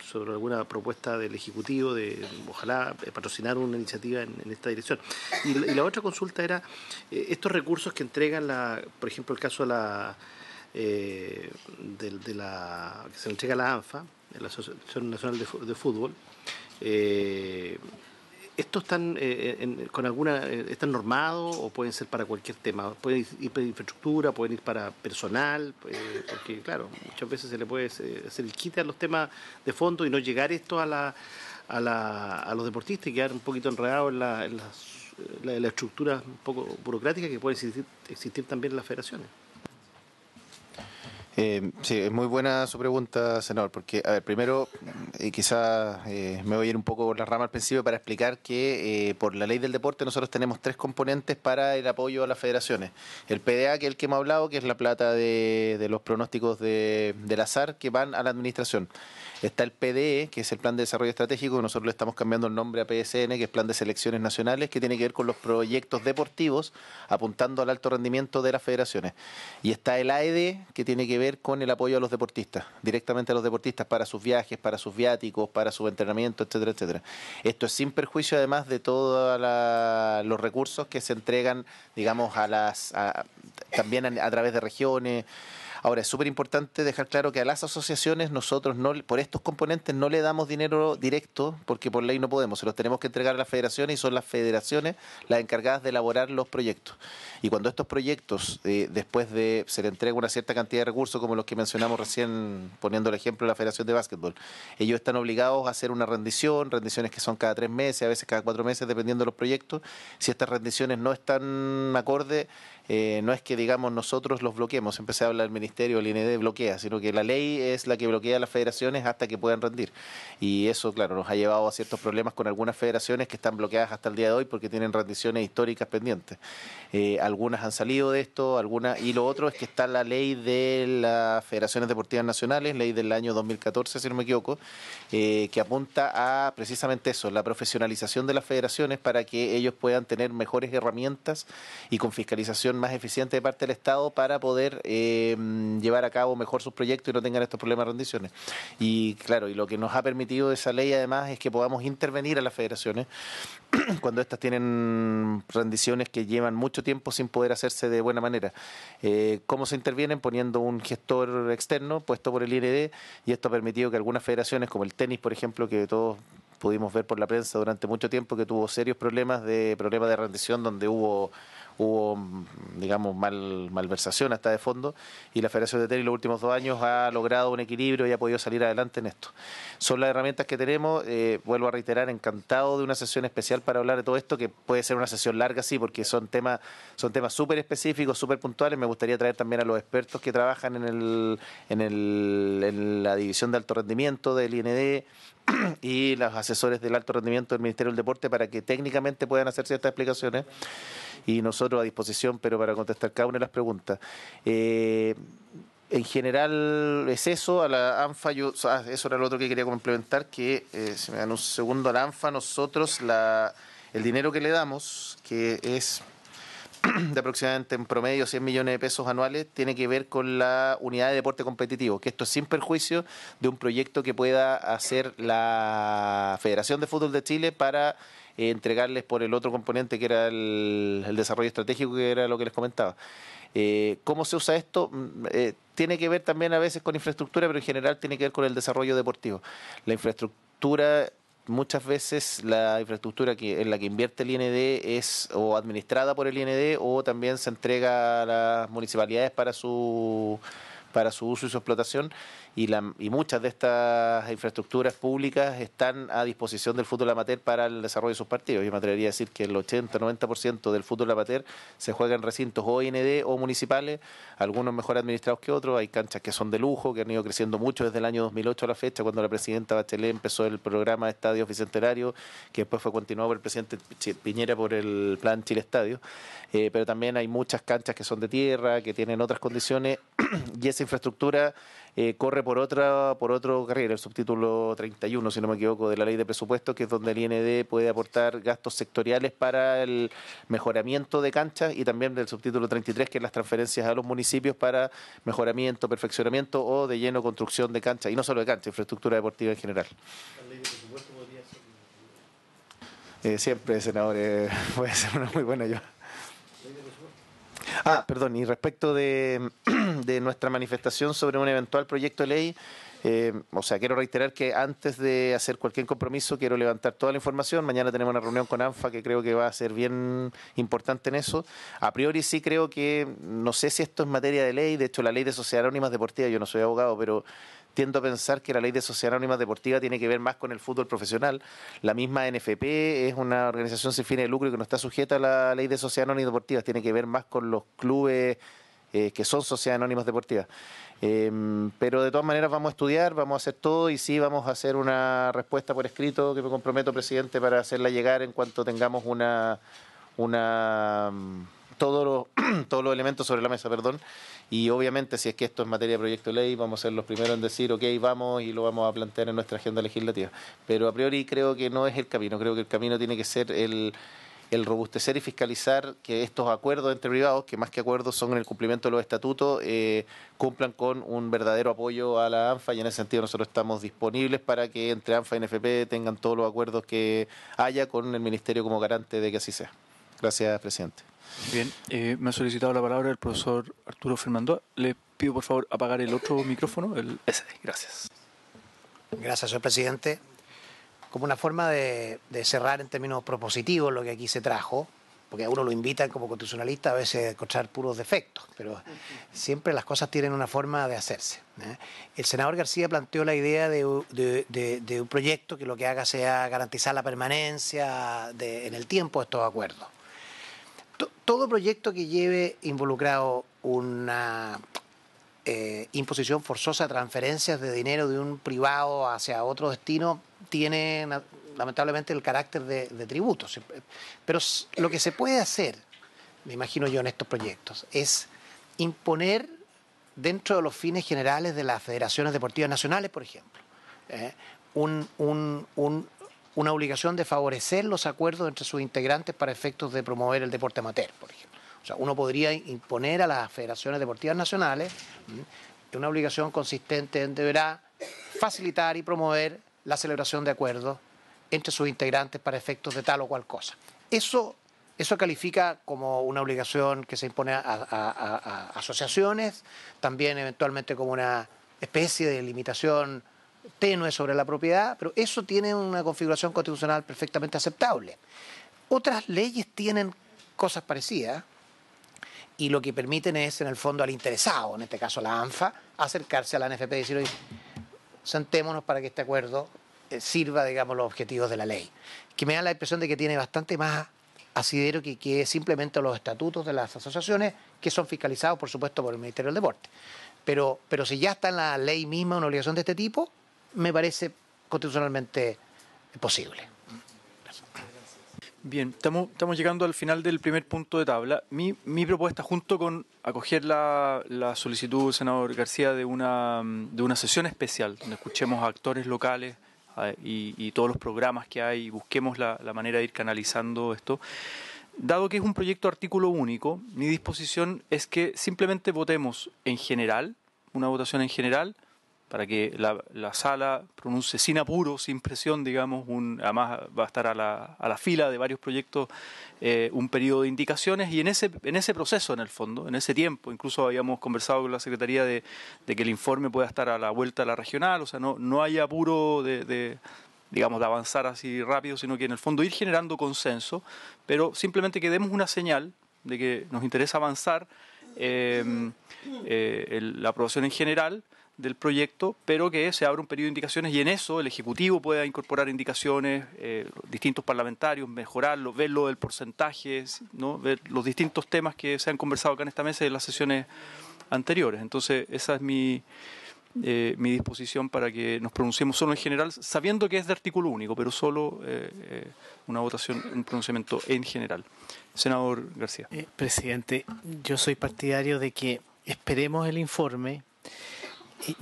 sobre alguna propuesta del Ejecutivo de ojalá patrocinar una iniciativa en esta dirección. Y la otra consulta era estos recursos que entregan por ejemplo el caso de que se le entrega a la ANFA, la Asociación Nacional de Fútbol. ¿Estos están están normados o pueden ser para cualquier tema? ¿Pueden ir para infraestructura, pueden ir para personal? Porque, claro, muchas veces se le puede hacer el quite a los temas de fondo y no llegar esto a los deportistas y quedar un poquito enredados en la estructura un poco burocrática que puede existir también en las federaciones. Sí, es muy buena su pregunta, senador, porque, a ver, primero, quizás me voy a ir un poco por la rama al principio para explicar que por la ley del deporte nosotros tenemos 3 componentes para el apoyo a las federaciones. El PDA, que es el que hemos hablado, que es la plata de los pronósticos del azar que van a la administración. Está el PDE, que es el Plan de Desarrollo Estratégico, que nosotros le estamos cambiando el nombre a PSN, que es Plan de Selecciones Nacionales, que tiene que ver con los proyectos deportivos apuntando al alto rendimiento de las federaciones. Y está el AED, que tiene que ver con el apoyo a los deportistas, directamente a los deportistas para sus viajes, para sus viáticos, para su entrenamiento, etcétera, etcétera. Esto es sin perjuicio, además, de todos los recursos que se entregan, digamos, también a través de regiones. Ahora, es súper importante dejar claro que a las asociaciones nosotros por estos componentes no le damos dinero directo porque por ley no podemos, se los tenemos que entregar a las federaciones y son las federaciones las encargadas de elaborar los proyectos. Y cuando estos proyectos, después de se le entrega una cierta cantidad de recursos, como los que mencionamos recién, poniendo el ejemplo de la Federación de Básquetbol, ellos están obligados a hacer una rendiciones que son cada 3 meses, a veces cada 4 meses, dependiendo de los proyectos. Si estas rendiciones no están acorde, no es que, digamos, nosotros los bloqueemos, siempre se habla del Ministerio, el INED bloquea, sino que la ley es la que bloquea a las federaciones hasta que puedan rendir. Y eso, claro, nos ha llevado a ciertos problemas con algunas federaciones que están bloqueadas hasta el día de hoy porque tienen rendiciones históricas pendientes. Algunas han salido de esto, y lo otro es que está la ley de las Federaciones Deportivas Nacionales, ley del año 2014, si no me equivoco, que apunta a precisamente eso, la profesionalización de las federaciones para que ellos puedan tener mejores herramientas y con fiscalización más eficiente de parte del Estado para poder llevar a cabo mejor sus proyectos y no tengan estos problemas de rendiciones. Y claro, y lo que nos ha permitido esa ley además es que podamos intervenir a las federaciones cuando estas tienen rendiciones que llevan mucho tiempo sin poder hacerse de buena manera. ¿Cómo se intervienen? Poniendo un gestor externo puesto por el IND, y esto ha permitido que algunas federaciones, como el tenis, por ejemplo, que todos pudimos ver por la prensa durante mucho tiempo, que tuvo serios problemas de rendición donde hubo digamos, malversación hasta de fondo, y la Federación de Tenis los últimos 2 años ha logrado un equilibrio y ha podido salir adelante en esto. Son las herramientas que tenemos, vuelvo a reiterar, encantado de una sesión especial para hablar de todo esto, que puede ser una sesión larga, sí, porque son temas súper específicos, súper puntuales. Me gustaría traer también a los expertos que trabajan en la división de alto rendimiento del IND y los asesores del alto rendimiento del Ministerio del Deporte para que técnicamente puedan hacer ciertas explicaciones, y nosotros a disposición, pero para contestar cada una de las preguntas. En general es eso. A la ANFA, eso era lo otro que quería complementar, que si me dan un segundo, a la ANFA nosotros el dinero que le damos, que es de aproximadamente en promedio 100 millones de pesos anuales, tiene que ver con la unidad de deporte competitivo, que esto es sin perjuicio de un proyecto que pueda hacer la Federación de Fútbol de Chile para entregarles por el otro componente que era el desarrollo estratégico, que era lo que les comentaba. ¿Cómo se usa esto? Tiene que ver también a veces con infraestructura, pero en general tiene que ver con el desarrollo deportivo. La infraestructura, muchas veces la infraestructura en la que invierte el IND es o administrada por el IND o también se entrega a las municipalidades para su uso y su explotación, y muchas de estas infraestructuras públicas están a disposición del fútbol amateur para el desarrollo de sus partidos. Yo me atrevería a decir que el 80-90% del fútbol amateur se juega en recintos o IND o municipales, algunos mejor administrados que otros. Hay canchas que son de lujo, que han ido creciendo mucho desde el año 2008 a la fecha, cuando la presidenta Bachelet empezó el programa de Estadios Bicentenario, que después fue continuado por el presidente Piñera por el plan Chile Estadio. Pero también hay muchas canchas que son de tierra, que tienen otras condiciones, y esa infraestructura corre por otro carril, el subtítulo 31, si no me equivoco, de la ley de presupuestos, que es donde el IND puede aportar gastos sectoriales para el mejoramiento de canchas, y también del subtítulo 33, que es las transferencias a los municipios para mejoramiento, perfeccionamiento o de lleno construcción de canchas, y no solo de canchas, infraestructura deportiva en general. ¿La ley de presupuestos podría ser? Siempre, senador, puede ser una muy buena ayuda. Perdón, y respecto de nuestra manifestación sobre un eventual proyecto de ley, quiero reiterar que antes de hacer cualquier compromiso quiero levantar toda la información. Mañana tenemos una reunión con ANFA que creo que va a ser bien importante en eso. A priori sí creo que, no sé si esto es materia de ley, de hecho la ley de sociedades anónimas deportivas, yo no soy abogado, pero tiendo a pensar que la ley de sociedades anónimas deportivas tiene que ver más con el fútbol profesional. La misma NFP es una organización sin fines de lucro y que no está sujeta a la ley de sociedades anónimas deportivas, tiene que ver más con los clubes que son sociedades anónimas deportivas. Pero de todas maneras vamos a estudiar, vamos a hacer todo, y sí vamos a hacer una respuesta por escrito que me comprometo, presidente, para hacerla llegar en cuanto tengamos todos los elementos sobre la mesa, y obviamente si es que esto es materia de proyecto de ley, vamos a ser los primeros en decir ok, vamos, y lo vamos a plantear en nuestra agenda legislativa. Pero a priori creo que no es el camino, creo que el camino tiene que ser el robustecer y fiscalizar que estos acuerdos entre privados, que más que acuerdos son en el cumplimiento de los estatutos, cumplan con un verdadero apoyo a la ANFA, y en ese sentido nosotros estamos disponibles para que entre ANFA y NFP tengan todos los acuerdos que haya, con el Ministerio como garante de que así sea. Gracias, presidente. Bien, me ha solicitado la palabra el profesor Arturo Fernando. Le pido por favor apagar el otro micrófono, el SD. Gracias. Gracias, señor presidente. Como una forma de cerrar en términos propositivos lo que aquí se trajo, porque a uno lo invitan como constitucionalista a veces a encontrar puros defectos, pero siempre las cosas tienen una forma de hacerse. El senador García planteó la idea de un proyecto que lo que haga sea garantizar la permanencia en el tiempo de estos acuerdos. Todo proyecto que lleve involucrado una imposición forzosa de transferencias de dinero de un privado hacia otro destino tiene lamentablemente el carácter de tributo. Pero lo que se puede hacer, me imagino yo, en estos proyectos, es imponer dentro de los fines generales de las federaciones deportivas nacionales, por ejemplo, una obligación de favorecer los acuerdos entre sus integrantes para efectos de promover el deporte amateur, por ejemplo. O sea, uno podría imponer a las federaciones deportivas nacionales una obligación consistente en deberá facilitar y promover la celebración de acuerdos entre sus integrantes para efectos de tal o cual cosa. Eso califica como una obligación que se impone a asociaciones, también eventualmente como una especie de limitación tenue sobre la propiedad, pero eso tiene una configuración constitucional perfectamente aceptable. Otras leyes tienen cosas parecidas y lo que permiten es, en el fondo, al interesado, en este caso la ANFA, acercarse a la NFP y decir, oye, sentémonos para que este acuerdo sirva, digamos, los objetivos de la ley. Que me da la impresión de que tiene bastante más asidero que simplemente los estatutos de las asociaciones, que son fiscalizados, por supuesto, por el Ministerio del Deporte. Pero si ya está en la ley misma una obligación de este tipo, me parece constitucionalmente posible. Bien, estamos llegando al final del primer punto de tabla. Mi propuesta, junto con acoger la solicitud del senador García de una sesión especial, donde escuchemos a actores locales y todos los programas que hay, y busquemos la manera de ir canalizando esto. Dado que es un proyecto artículo único, mi disposición es que simplemente votemos en general, una votación en general, para que la sala pronuncie sin apuro, sin presión, digamos, además va a estar a la fila de varios proyectos un periodo de indicaciones, y en ese proceso, en el fondo, en ese tiempo, incluso habíamos conversado con la Secretaría de que el informe pueda estar a la vuelta a la regional, o sea, no hay apuro de avanzar así rápido, sino que en el fondo ir generando consenso, pero simplemente que demos una señal de que nos interesa avanzar la aprobación en general, del proyecto, pero que se abra un periodo de indicaciones y en eso el Ejecutivo pueda incorporar indicaciones, distintos parlamentarios, mejorarlo, ver lo del porcentaje, ¿no? Ver los distintos temas que se han conversado acá en esta mesa y en las sesiones anteriores. Entonces, esa es mi disposición para que nos pronunciemos solo en general, sabiendo que es de artículo único, pero solo una votación, un pronunciamiento en general. Senador García. Presidente, yo soy partidario de que esperemos el informe.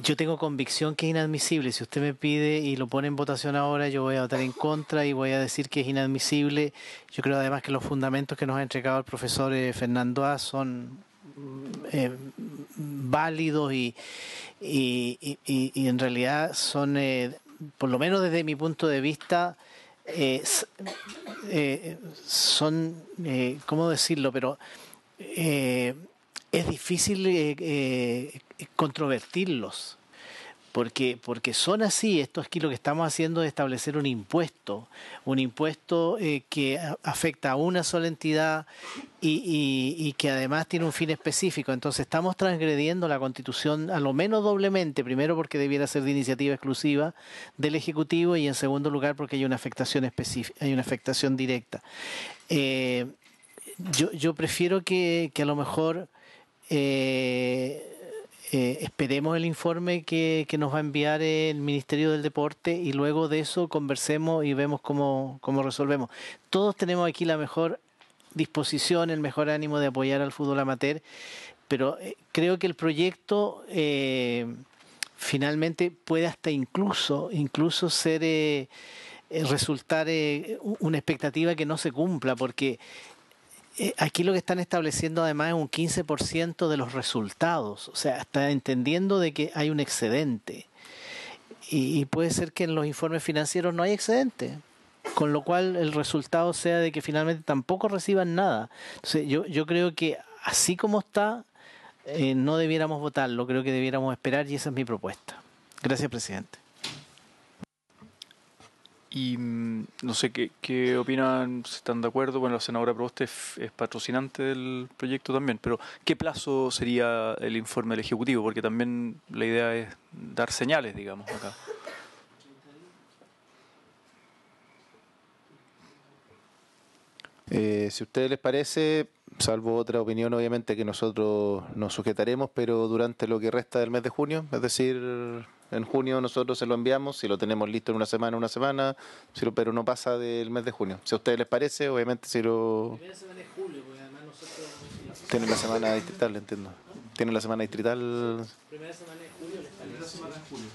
Yo tengo convicción que es inadmisible. Si usted me pide y lo pone en votación ahora, yo voy a votar en contra y voy a decir que es inadmisible. Yo creo además que los fundamentos que nos ha entregado el profesor Fernando A. son válidos y en realidad son, por lo menos desde mi punto de vista, son, ¿cómo decirlo? Pero es difícil controvertirlos, porque son así. Esto aquí lo que estamos haciendo es establecer un impuesto que afecta a una sola entidad y que además tiene un fin específico. Entonces estamos transgrediendo la Constitución a lo menos doblemente, primero porque debiera ser de iniciativa exclusiva del Ejecutivo y en segundo lugar porque hay una afectación específica, hay una afectación directa. Yo prefiero que a lo mejor esperemos el informe que nos va a enviar el Ministerio del Deporte y luego de eso conversemos y vemos cómo resolvemos. Todos tenemos aquí la mejor disposición, el mejor ánimo de apoyar al fútbol amateur, pero creo que el proyecto finalmente puede hasta incluso ser resultar una expectativa que no se cumpla, porque aquí lo que están estableciendo además es un 15% de los resultados, o sea, está entendiendo de que hay un excedente y puede ser que en los informes financieros no hay excedente, con lo cual el resultado sea de que finalmente tampoco reciban nada. Entonces yo creo que así como está, no debiéramos votarlo, creo que debiéramos esperar y esa es mi propuesta. Gracias, presidente. Y no sé qué opinan, si están de acuerdo. Bueno, la senadora Proboste es patrocinante del proyecto también, pero ¿qué plazo sería el informe del Ejecutivo? Porque también la idea es dar señales, digamos, acá. Si a ustedes les parece, salvo otra opinión, obviamente que nosotros nos sujetaremos, pero durante lo que resta del mes de junio, es decir, en junio nosotros se lo enviamos, si lo tenemos listo en una semana, pero no pasa del mes de junio. Si a ustedes les parece, obviamente si lo... Primera semana de julio, porque además nosotros... Tienen la semana distrital, entiendo. Tienen la semana distrital... Primera semana de julio.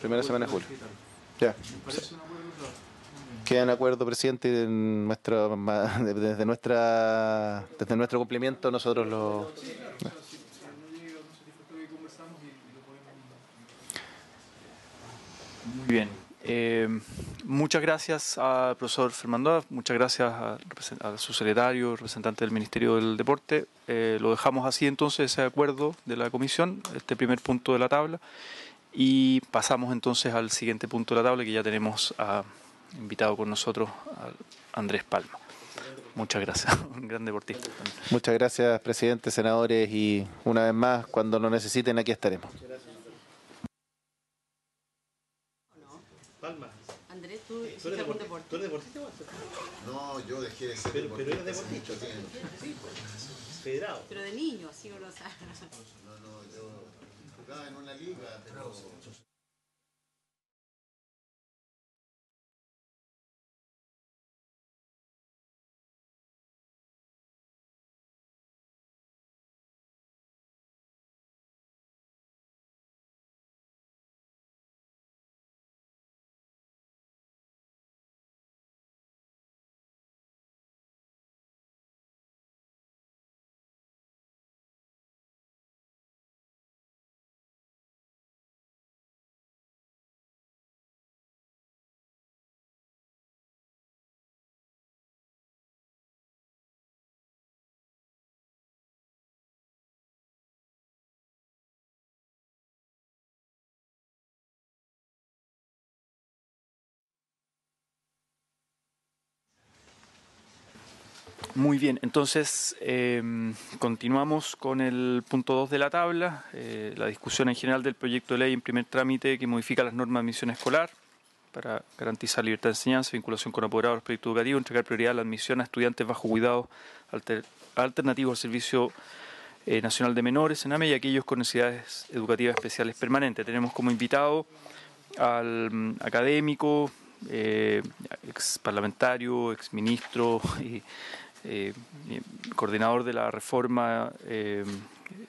Primera semana de julio. Ya. Queda en acuerdo, presidente, desde nuestro cumplimiento nosotros lo... Muy bien. Muchas gracias al profesor Fernando, muchas gracias al subsecretario, representante del Ministerio del Deporte. Lo dejamos así entonces, ese acuerdo de la comisión, este primer punto de la tabla, y pasamos entonces al siguiente punto de la tabla, que ya tenemos invitado con nosotros a Andrés Palma. Muchas gracias, un gran deportista. Muchas gracias, presidente, senadores, y una vez más, cuando lo necesiten, aquí estaremos. Palma. Andrés, ¿tú hiciste algún deporte? ¿Tú eres deportista? No, yo dejé de ser Pero eres deportista hace deportista. mucho tiempo. Sí, pues. Federado. Pero de niño, así uno sabe. No, yo jugaba en una liga, pero Muy bien, entonces continuamos con el punto 2 de la tabla, la discusión en general del proyecto de ley en primer trámite que modifica las normas de admisión escolar para garantizar libertad de enseñanza, vinculación con apoderados de los proyectos educativos, entregar prioridad a la admisión a estudiantes bajo cuidado alternativos al Servicio Nacional de Menores, SENAME, y aquellos con necesidades educativas especiales permanentes. Tenemos como invitado al académico, ex parlamentario, ex ministro y coordinador de la reforma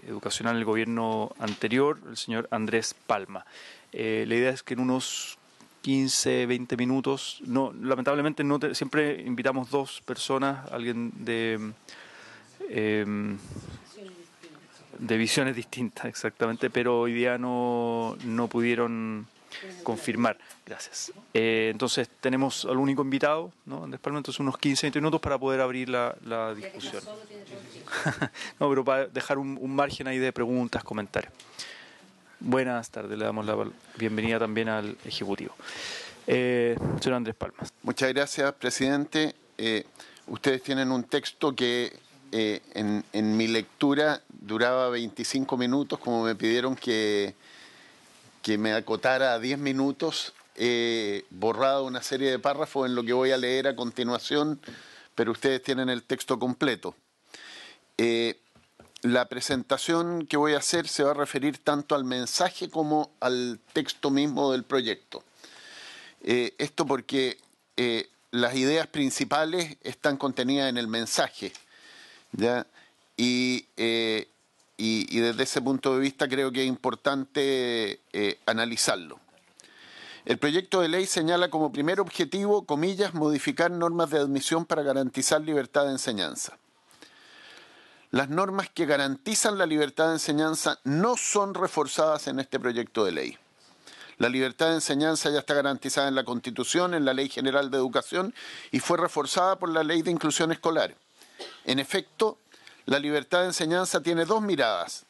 educacional del gobierno anterior, el señor Andrés Palma. La idea es que en unos 15, 20 minutos, lamentablemente siempre invitamos dos personas, alguien de visiones distintas exactamente, pero hoy día no pudieron confirmar. Gracias. Entonces tenemos al único invitado, ¿no? Andrés Palma, entonces unos 15, 20 minutos para poder abrir la discusión. No, pero para dejar un margen ahí de preguntas, comentarios. Buenas tardes, le damos la bienvenida también al Ejecutivo. Señor Andrés Palma. Muchas gracias, presidente. Ustedes tienen un texto que en mi lectura duraba 25 minutos, como me pidieron que me acotara a 10 minutos. He borrado una serie de párrafos en lo que voy a leer a continuación, pero ustedes tienen el texto completo. La presentación que voy a hacer se va a referir tanto al mensaje como al texto mismo del proyecto. Esto porque las ideas principales están contenidas en el mensaje, ¿ya? Y desde ese punto de vista creo que es importante analizarlo. El proyecto de ley señala como primer objetivo, comillas, modificar normas de admisión para garantizar libertad de enseñanza. Las normas que garantizan la libertad de enseñanza no son reforzadas en este proyecto de ley. La libertad de enseñanza ya está garantizada en la Constitución, en la Ley General de Educación y fue reforzada por la Ley de Inclusión Escolar. En efecto, la libertad de enseñanza tiene dos miradas: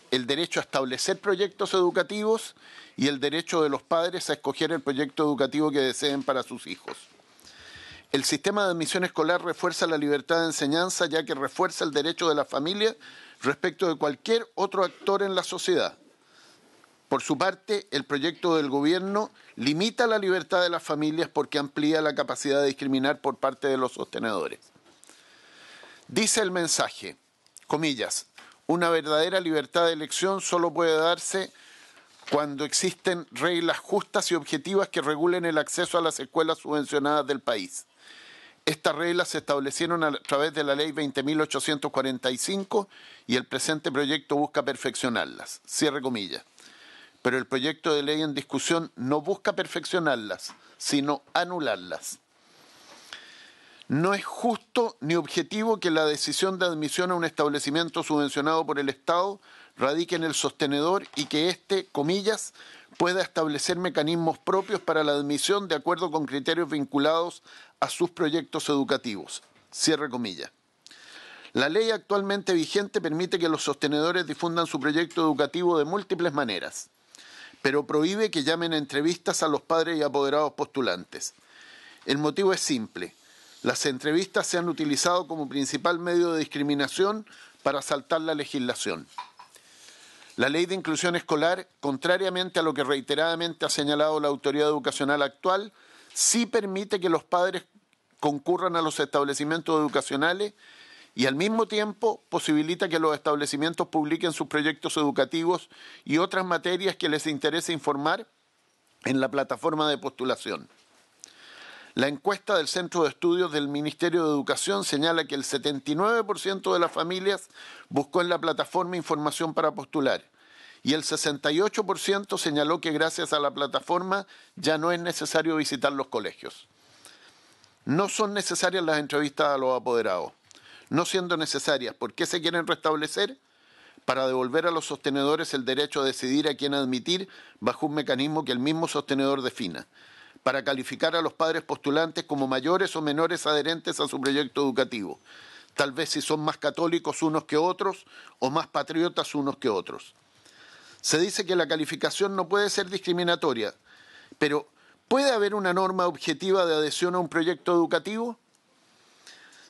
el derecho a establecer proyectos educativos y el derecho de los padres a escoger el proyecto educativo que deseen para sus hijos. El sistema de admisión escolar refuerza la libertad de enseñanza, ya que refuerza el derecho de la familia respecto de cualquier otro actor en la sociedad. Por su parte, el proyecto del gobierno limita la libertad de las familias porque amplía la capacidad de discriminar por parte de los sostenedores. Dice el mensaje, comillas, una verdadera libertad de elección solo puede darse cuando existen reglas justas y objetivas que regulen el acceso a las escuelas subvencionadas del país. Estas reglas se establecieron a través de la Ley 20.845 y el presente proyecto busca perfeccionarlas. Cierre comillas. Pero el proyecto de ley en discusión no busca perfeccionarlas, sino anularlas. No es justo ni objetivo que la decisión de admisión a un establecimiento subvencionado por el Estado radique en el sostenedor y que éste, comillas, pueda establecer mecanismos propios para la admisión de acuerdo con criterios vinculados a sus proyectos educativos. Cierre comillas. La ley actualmente vigente permite que los sostenedores difundan su proyecto educativo de múltiples maneras, pero prohíbe que llamen a entrevistas a los padres y apoderados postulantes. El motivo es simple. Las entrevistas se han utilizado como principal medio de discriminación para saltar la legislación. La Ley de Inclusión Escolar, contrariamente a lo que reiteradamente ha señalado la autoridad educacional actual, sí permite que los padres concurran a los establecimientos educacionales y al mismo tiempo posibilita que los establecimientos publiquen sus proyectos educativos y otras materias que les interese informar en la plataforma de postulación. La encuesta del Centro de Estudios del Ministerio de Educación señala que el 79% de las familias buscó en la plataforma información para postular y el 68% señaló que gracias a la plataforma ya no es necesario visitar los colegios. No son necesarias las entrevistas a los apoderados. No siendo necesarias, ¿por qué se quieren restablecer? Para devolver a los sostenedores el derecho a decidir a quién admitir bajo un mecanismo que el mismo sostenedor defina, para calificar a los padres postulantes como mayores o menores adherentes a su proyecto educativo, tal vez si son más católicos unos que otros o más patriotas unos que otros. Se dice que la calificación no puede ser discriminatoria, pero ¿puede haber una norma objetiva de adhesión a un proyecto educativo?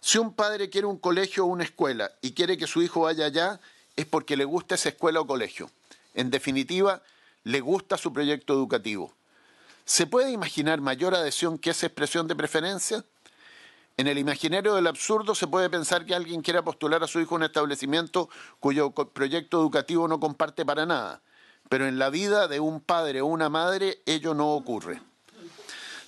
Si un padre quiere un colegio o una escuela y quiere que su hijo vaya allá, es porque le gusta esa escuela o colegio. En definitiva, le gusta su proyecto educativo. ¿Se puede imaginar mayor adhesión que esa expresión de preferencia? En el imaginario del absurdo se puede pensar que alguien quiera postular a su hijo a un establecimiento cuyo proyecto educativo no comparte para nada, pero en la vida de un padre o una madre ello no ocurre.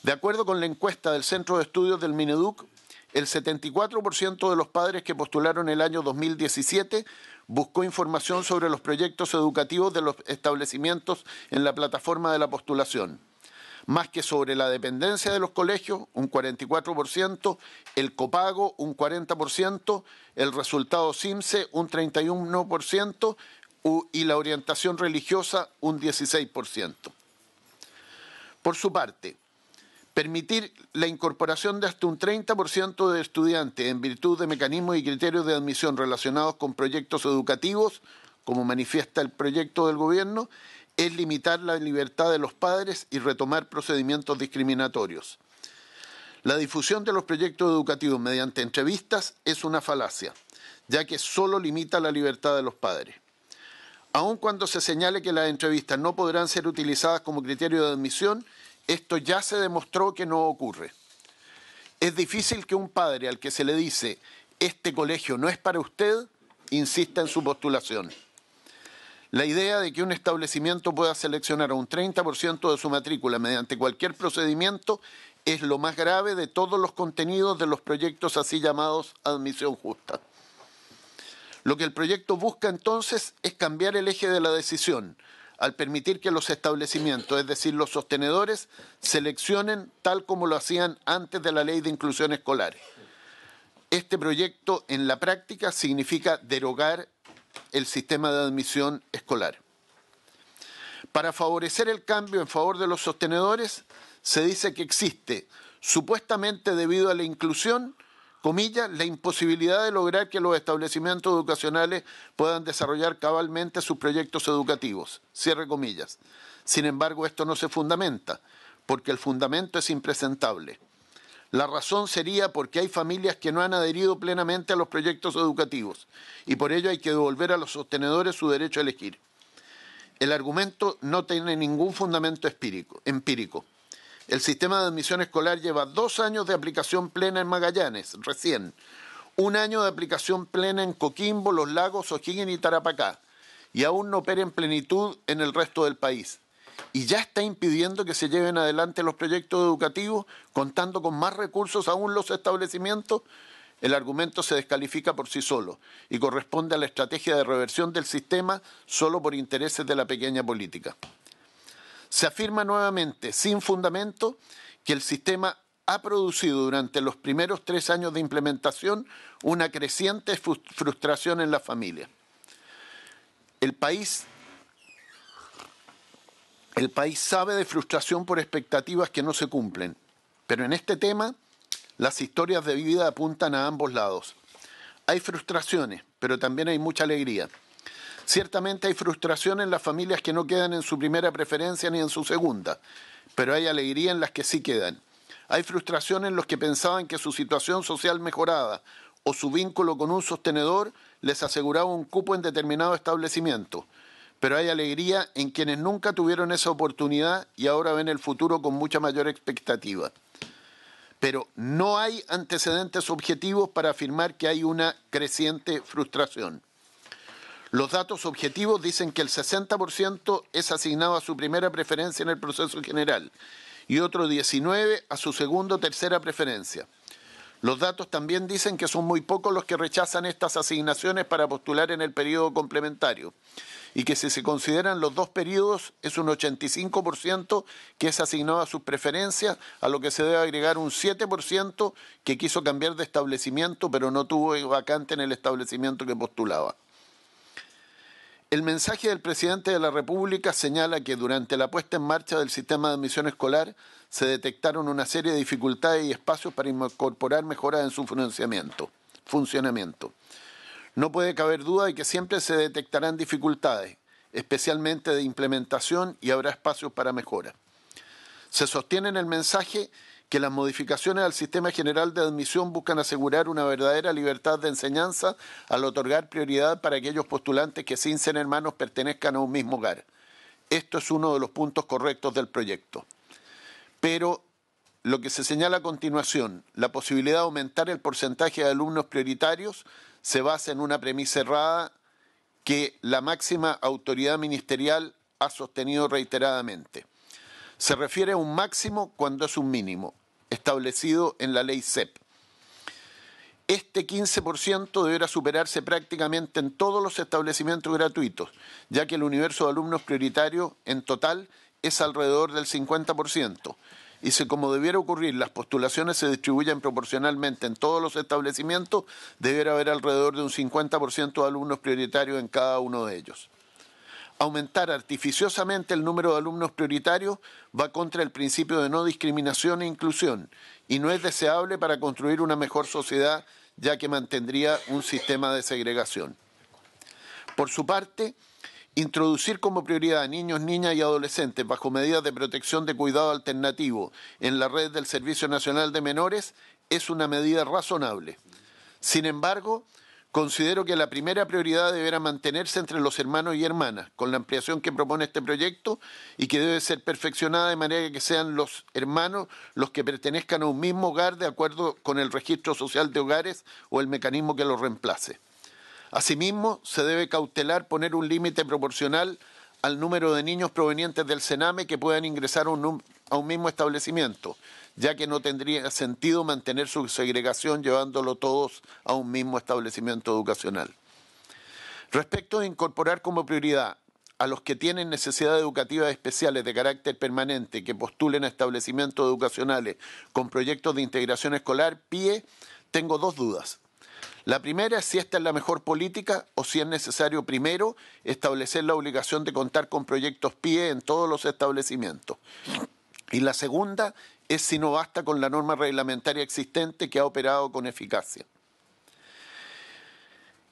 De acuerdo con la encuesta del Centro de Estudios del Mineduc, el 74% de los padres que postularon el año 2017 buscó información sobre los proyectos educativos de los establecimientos en la plataforma de la postulación. Más que sobre la dependencia de los colegios, un 44%, el copago, un 40%, el resultado CIMSE, un 31%, y la orientación religiosa, un 16%. Por su parte, permitir la incorporación de hasta un 30% de estudiantes en virtud de mecanismos y criterios de admisión relacionados con proyectos educativos, como manifiesta el proyecto del Gobierno, es limitar la libertad de los padres y retomar procedimientos discriminatorios. La difusión de los proyectos educativos mediante entrevistas es una falacia, ya que solo limita la libertad de los padres. Aun cuando se señale que las entrevistas no podrán ser utilizadas como criterio de admisión, esto ya se demostró que no ocurre. Es difícil que un padre al que se le dice «este colegio no es para usted» insista en su postulación. La idea de que un establecimiento pueda seleccionar a un 30% de su matrícula mediante cualquier procedimiento es lo más grave de todos los contenidos de los proyectos así llamados admisión justa. Lo que el proyecto busca entonces es cambiar el eje de la decisión, al permitir que los establecimientos, es decir, los sostenedores, seleccionen tal como lo hacían antes de la Ley de Inclusión Escolar. Este proyecto, en la práctica, significa derogar el sistema de admisión escolar. Para favorecer el cambio en favor de los sostenedores, se dice que existe, supuestamente debido a la inclusión, comillas, la imposibilidad de lograr que los establecimientos educacionales puedan desarrollar cabalmente sus proyectos educativos, cierre comillas. Sin embargo, esto no se fundamenta, porque el fundamento es impresentable. La razón sería porque hay familias que no han adherido plenamente a los proyectos educativos y por ello hay que devolver a los sostenedores su derecho a elegir. El argumento no tiene ningún fundamento empírico. El sistema de admisión escolar lleva 2 años de aplicación plena en Magallanes, recién, 1 año de aplicación plena en Coquimbo, Los Lagos, O'Higgins y Tarapacá, y aún no opera en plenitud en el resto del país. Y ya está impidiendo que se lleven adelante los proyectos educativos, contando con más recursos aún los establecimientos. El argumento se descalifica por sí solo y corresponde a la estrategia de reversión del sistema solo por intereses de la pequeña política. Se afirma nuevamente, sin fundamento, que el sistema ha producido durante los primeros 3 años de implementación una creciente frustración en la familia. El país sabe de frustración por expectativas que no se cumplen, pero en este tema las historias de vida apuntan a ambos lados. Hay frustraciones, pero también hay mucha alegría. Ciertamente hay frustración en las familias que no quedan en su primera preferencia ni en su segunda, pero hay alegría en las que sí quedan. Hay frustración en los que pensaban que su situación social mejorada o su vínculo con un sostenedor les aseguraba un cupo en determinado establecimiento. Pero hay alegría en quienes nunca tuvieron esa oportunidad y ahora ven el futuro con mucha mayor expectativa. Pero no hay antecedentes objetivos para afirmar que hay una creciente frustración. Los datos objetivos dicen que el 60% es asignado a su primera preferencia en el proceso general y otro 19% a su segunda o tercera preferencia. Los datos también dicen que son muy pocos los que rechazan estas asignaciones para postular en el periodo complementario y que si se consideran los 2 periodos es un 85% que es asignado a sus preferencias, a lo que se debe agregar un 7% que quiso cambiar de establecimiento pero no tuvo vacante en el establecimiento que postulaba. El mensaje del presidente de la República señala que durante la puesta en marcha del sistema de admisión escolar se detectaron una serie de dificultades y espacios para incorporar mejoras en su funcionamiento. No puede caber duda de que siempre se detectarán dificultades, especialmente de implementación, y habrá espacios para mejora. Se sostiene en el mensaje que las modificaciones al sistema general de admisión buscan asegurar una verdadera libertad de enseñanza al otorgar prioridad para aquellos postulantes que sin ser hermanos pertenezcan a un mismo hogar. Esto es uno de los puntos correctos del proyecto. Pero lo que se señala a continuación, la posibilidad de aumentar el porcentaje de alumnos prioritarios, se basa en una premisa errada que la máxima autoridad ministerial ha sostenido reiteradamente. Se refiere a un máximo cuando es un mínimo, establecido en la ley CEP. Este 15% deberá superarse prácticamente en todos los establecimientos gratuitos, ya que el universo de alumnos prioritarios en total es alrededor del 50%. Y si, como debiera ocurrir, las postulaciones se distribuyen proporcionalmente en todos los establecimientos, debiera haber alrededor de un 50% de alumnos prioritarios en cada uno de ellos. Aumentar artificiosamente el número de alumnos prioritarios va contra el principio de no discriminación e inclusión y no es deseable para construir una mejor sociedad, ya que mantendría un sistema de segregación. Por su parte, introducir como prioridad a niños, niñas y adolescentes bajo medidas de protección de cuidado alternativo en la red del Servicio Nacional de Menores es una medida razonable. Sin embargo, considero que la primera prioridad deberá mantenerse entre los hermanos y hermanas, con la ampliación que propone este proyecto y que debe ser perfeccionada de manera que sean los hermanos los que pertenezcan a un mismo hogar de acuerdo con el registro social de hogares o el mecanismo que los reemplace. Asimismo, se debe cautelar poner un límite proporcional al número de niños provenientes del CENAME que puedan ingresar a un mismo establecimiento, ya que no tendría sentido mantener su segregación llevándolo todos a un mismo establecimiento educacional. Respecto de incorporar como prioridad a los que tienen necesidades educativas especiales de carácter permanente que postulen a establecimientos educacionales con proyectos de integración escolar, PIE, tengo dos dudas. La primera es si esta es la mejor política o si es necesario primero establecer la obligación de contar con proyectos PIE en todos los establecimientos. Y la segunda es si no basta con la norma reglamentaria existente que ha operado con eficacia.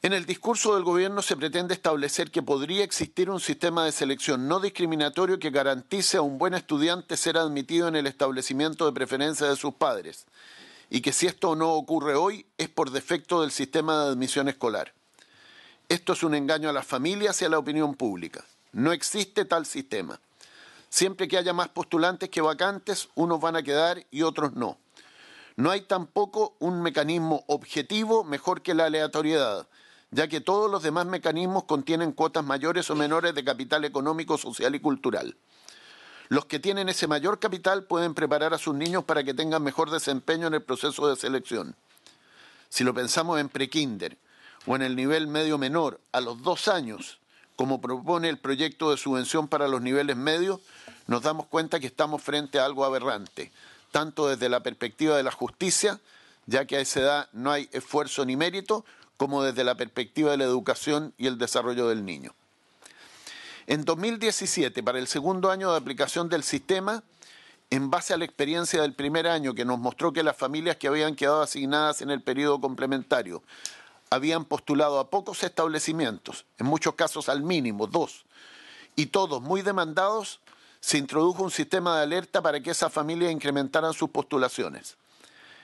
En el discurso del Gobierno se pretende establecer que podría existir un sistema de selección no discriminatorio que garantice a un buen estudiante ser admitido en el establecimiento de preferencia de sus padres, y que si esto no ocurre hoy es por defecto del sistema de admisión escolar. Esto es un engaño a las familias y a la opinión pública. No existe tal sistema. Siempre que haya más postulantes que vacantes, unos van a quedar y otros no. No hay tampoco un mecanismo objetivo mejor que la aleatoriedad, ya que todos los demás mecanismos contienen cuotas mayores o menores de capital económico, social y cultural. Los que tienen ese mayor capital pueden preparar a sus niños para que tengan mejor desempeño en el proceso de selección. Si lo pensamos en prekinder o en el nivel medio menor a los 2 años, como propone el proyecto de subvención para los niveles medios, nos damos cuenta que estamos frente a algo aberrante, tanto desde la perspectiva de la justicia, ya que a esa edad no hay esfuerzo ni mérito, como desde la perspectiva de la educación y el desarrollo del niño. En 2017, para el segundo año de aplicación del sistema, en base a la experiencia del primer año que nos mostró que las familias que habían quedado asignadas en el periodo complementario habían postulado a pocos establecimientos, en muchos casos al mínimo, 2, y todos muy demandados, se introdujo un sistema de alerta para que esas familias incrementaran sus postulaciones.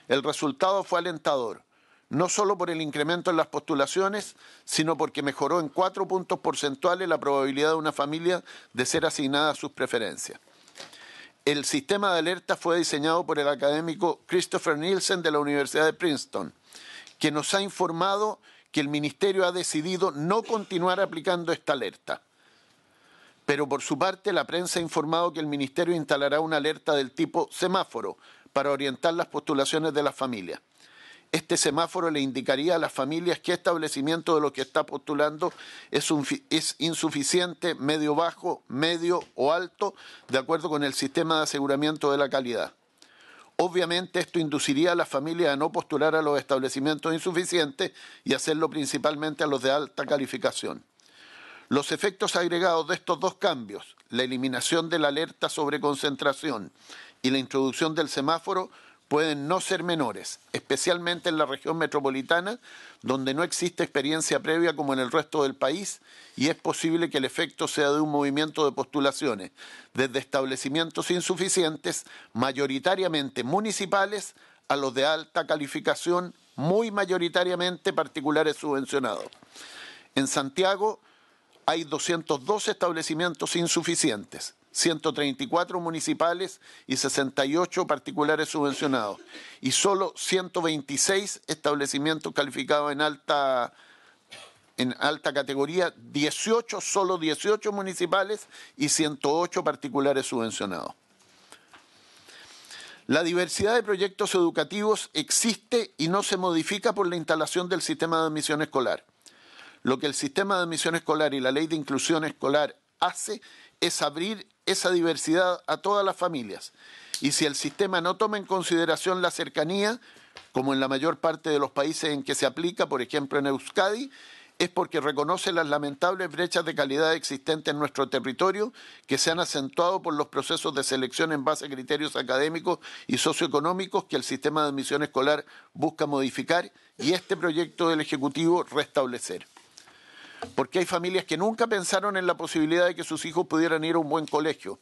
El resultado fue alentador, no solo por el incremento en las postulaciones, sino porque mejoró en 4 puntos porcentuales la probabilidad de una familia de ser asignada a sus preferencias. El sistema de alerta fue diseñado por el académico Christopher Nielsen de la Universidad de Princeton, que nos ha informado que el Ministerio ha decidido no continuar aplicando esta alerta. Pero por su parte, la prensa ha informado que el Ministerio instalará una alerta del tipo semáforo para orientar las postulaciones de las familias. Este semáforo le indicaría a las familias qué establecimiento de lo que está postulando es insuficiente, medio bajo, medio o alto, de acuerdo con el sistema de aseguramiento de la calidad. Obviamente esto induciría a las familias a no postular a los establecimientos insuficientes y hacerlo principalmente a los de alta calificación. Los efectos agregados de estos dos cambios, la eliminación de la alerta sobre concentración y la introducción del semáforo, pueden no ser menores, especialmente en la región metropolitana, donde no existe experiencia previa como en el resto del país, y es posible que el efecto sea de un movimiento de postulaciones, desde establecimientos insuficientes, mayoritariamente municipales, a los de alta calificación, muy mayoritariamente particulares subvencionados. En Santiago hay 202 establecimientos insuficientes, 134 municipales y 68 particulares subvencionados, y solo 126 establecimientos calificados en alta categoría, solo 18 municipales y 108 particulares subvencionados. La diversidad de proyectos educativos existe y no se modifica por la instalación del sistema de admisión escolar. Lo que el sistema de admisión escolar y la ley de inclusión escolar hace es abrir esa diversidad a todas las familias. Y si el sistema no toma en consideración la cercanía, como en la mayor parte de los países en que se aplica, por ejemplo en Euskadi, es porque reconoce las lamentables brechas de calidad existentes en nuestro territorio, que se han acentuado por los procesos de selección en base a criterios académicos y socioeconómicos que el sistema de admisión escolar busca modificar y este proyecto del Ejecutivo restablecer. Porque hay familias que nunca pensaron en la posibilidad de que sus hijos pudieran ir a un buen colegio,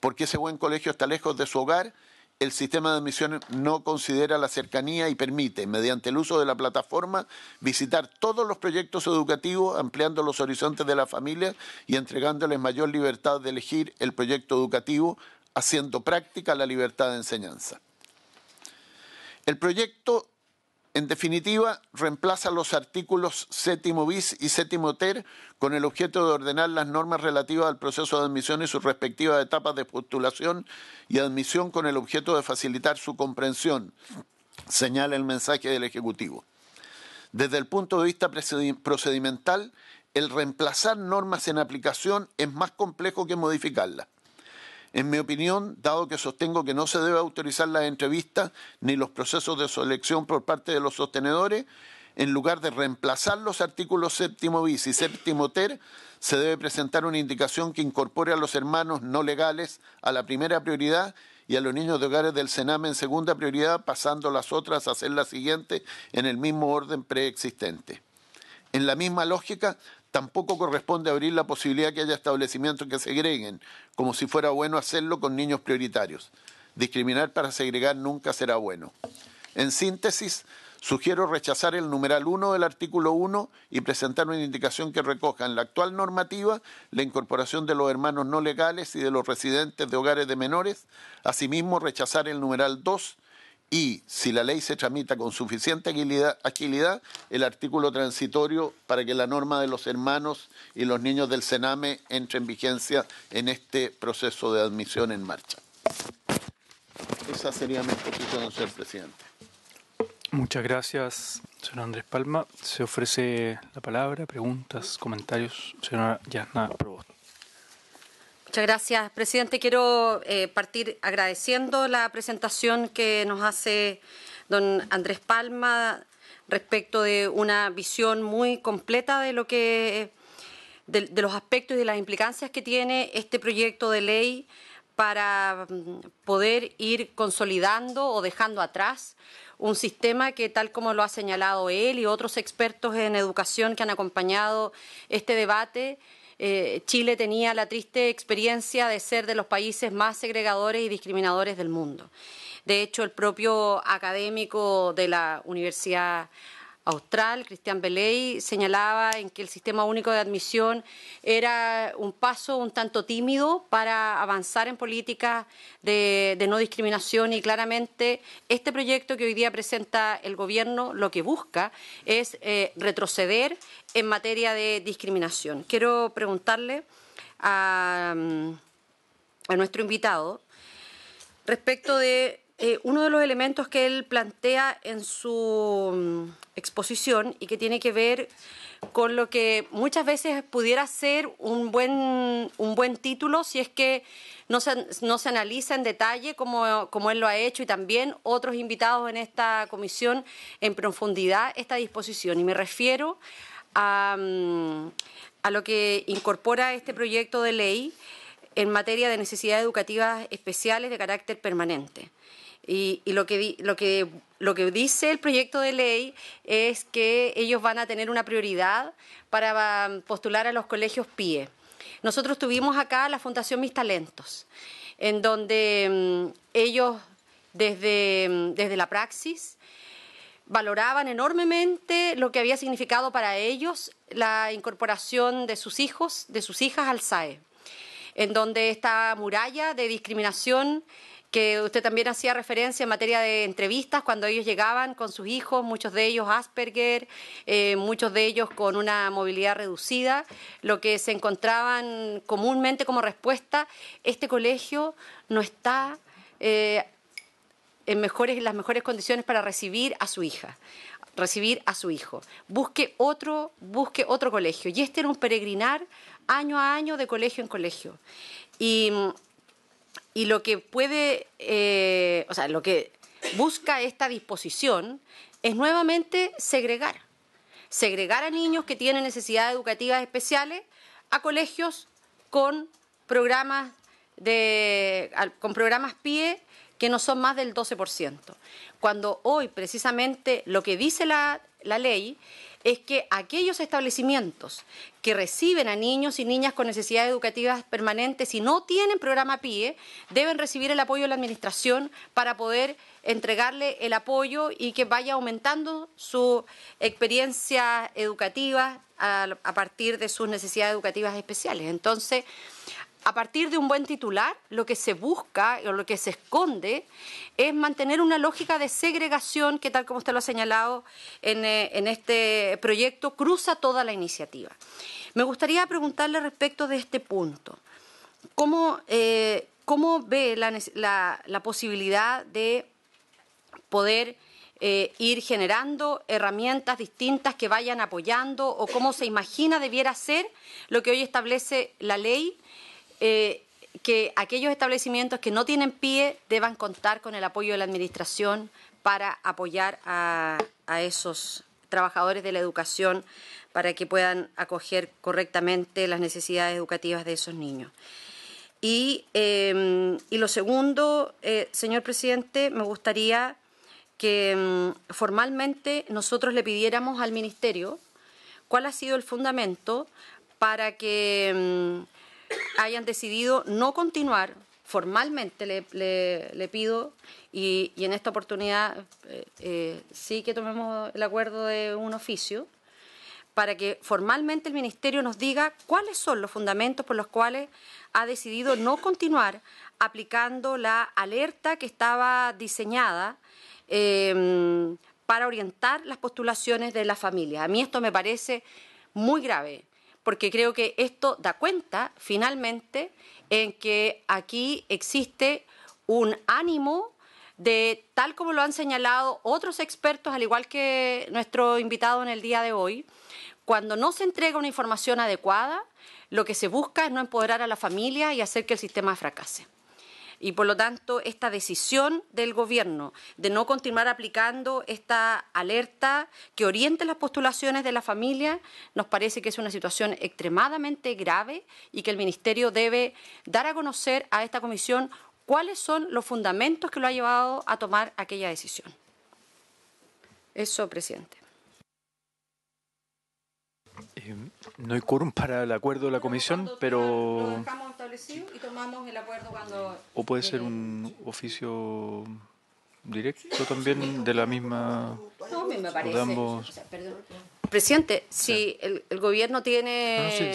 porque ese buen colegio está lejos de su hogar. El sistema de admisión no considera la cercanía y permite, mediante el uso de la plataforma, visitar todos los proyectos educativos, ampliando los horizontes de la familia y entregándoles mayor libertad de elegir el proyecto educativo, haciendo práctica la libertad de enseñanza. El proyecto, en definitiva, reemplaza los artículos 7º bis y 7º ter con el objeto de ordenar las normas relativas al proceso de admisión y sus respectivas etapas de postulación y admisión con el objeto de facilitar su comprensión, señala el mensaje del Ejecutivo. Desde el punto de vista procedimental, el reemplazar normas en aplicación es más complejo que modificarlas. En mi opinión, dado que sostengo que no se debe autorizar las entrevistas ni los procesos de selección por parte de los sostenedores, en lugar de reemplazar los artículos 7º bis y 7º ter, se debe presentar una indicación que incorpore a los hermanos no legales a la primera prioridad y a los niños de hogares del Sename en segunda prioridad, pasando las otras a ser las siguientes en el mismo orden preexistente. En la misma lógica, tampoco corresponde abrir la posibilidad que haya establecimientos que segreguen, como si fuera bueno hacerlo con niños prioritarios. Discriminar para segregar nunca será bueno. En síntesis, sugiero rechazar el numeral 1 del artículo 1 y presentar una indicación que recoja en la actual normativa la incorporación de los hermanos no legales y de los residentes de hogares de menores. Asimismo, rechazar el numeral 2 y, si la ley se tramita con suficiente agilidad, el artículo transitorio para que la norma de los hermanos y los niños del Sename entre en vigencia en este proceso de admisión en marcha. Esa sería mi posición, señor presidente. Muchas gracias, señor Andrés Palma. Se ofrece la palabra, preguntas, comentarios. Señora Yasna Provost. Muchas gracias, presidente. Quiero partir agradeciendo la presentación que nos hace don Andrés Palma respecto de una visión muy completa de lo que de los aspectos y de las implicancias que tiene este proyecto de ley para poder ir consolidando o dejando atrás un sistema que, tal como lo ha señalado él y otros expertos en educación que han acompañado este debate, Chile tenía la triste experiencia de ser de los países más segregadores y discriminadores del mundo. De hecho, el propio académico de la Universidad Austral, Cristian Beley, señalaba en que el sistema único de admisión era un paso un tanto tímido para avanzar en políticas de no discriminación, y claramente este proyecto que hoy día presenta el Gobierno lo que busca es retroceder en materia de discriminación. Quiero preguntarle a nuestro invitado respecto de uno de los elementos que él plantea en su exposición y que tiene que ver con lo que muchas veces pudiera ser un buen título si es que no se analiza en detalle como él lo ha hecho y también otros invitados en esta comisión en profundidad esta disposición. Y me refiero a lo que incorpora este proyecto de ley en materia de necesidades educativas especiales de carácter permanente. Y lo que dice el proyecto de ley es que ellos van a tener una prioridad para postular a los colegios PIE. Nosotros tuvimos acá la Fundación Mis Talentos, en donde ellos desde la praxis valoraban enormemente lo que había significado para ellos la incorporación de sus hijos, de sus hijas al SAE, en donde esta muralla de discriminación que usted también hacía referencia en materia de entrevistas, cuando ellos llegaban con sus hijos, muchos de ellos Asperger, muchos de ellos con una movilidad reducida, lo que se encontraban comúnmente como respuesta: este colegio no está en las mejores condiciones para recibir a su hija, recibir a su hijo. Busque otro colegio. Y este era un peregrinar año a año de colegio en colegio. Y lo que lo que busca esta disposición es nuevamente segregar a niños que tienen necesidades educativas especiales a colegios con programas PIE que no son más del 12%. Cuando hoy precisamente lo que dice la ley es que aquellos establecimientos que reciben a niños y niñas con necesidades educativas permanentes y no tienen programa PIE deben recibir el apoyo de la Administración para poder entregarle el apoyo y que vaya aumentando su experiencia educativa a partir de sus necesidades educativas especiales. Entonces, a partir de un buen titular, lo que se busca o lo que se esconde es mantener una lógica de segregación que, tal como usted lo ha señalado en este proyecto, cruza toda la iniciativa. Me gustaría preguntarle respecto de este punto. ¿Cómo ve la posibilidad de poder ir generando herramientas distintas que vayan apoyando, o cómo se imagina debiera ser lo que hoy establece la ley? Que aquellos establecimientos que no tienen PIE deban contar con el apoyo de la Administración para apoyar a esos trabajadores de la educación para que puedan acoger correctamente las necesidades educativas de esos niños. Y lo segundo, señor presidente, me gustaría que formalmente nosotros le pidiéramos al Ministerio cuál ha sido el fundamento para que hayan decidido no continuar. Formalmente le pido, y en esta oportunidad sí que tomemos el acuerdo de un oficio, para que formalmente el Ministerio nos diga cuáles son los fundamentos por los cuales ha decidido no continuar aplicando la alerta que estaba diseñada para orientar las postulaciones de las familias. A mí esto me parece muy grave, porque creo que esto da cuenta, finalmente, en que aquí existe un ánimo de, tal como lo han señalado otros expertos, al igual que nuestro invitado en el día de hoy, cuando no se entrega una información adecuada, lo que se busca es no empoderar a la familia y hacer que el sistema fracase. Y por lo tanto, esta decisión del Gobierno de no continuar aplicando esta alerta que oriente las postulaciones de la familia nos parece que es una situación extremadamente grave y que el Ministerio debe dar a conocer a esta comisión cuáles son los fundamentos que lo ha llevado a tomar aquella decisión. Eso, presidente. No hay quórum para el acuerdo de la comisión, pero... Lo dejamos establecido y tomamos el acuerdo cuando... O puede ser un oficio directo también de la misma... No, me parece... de ambos... O sea, perdón. Presidente, si el Gobierno tiene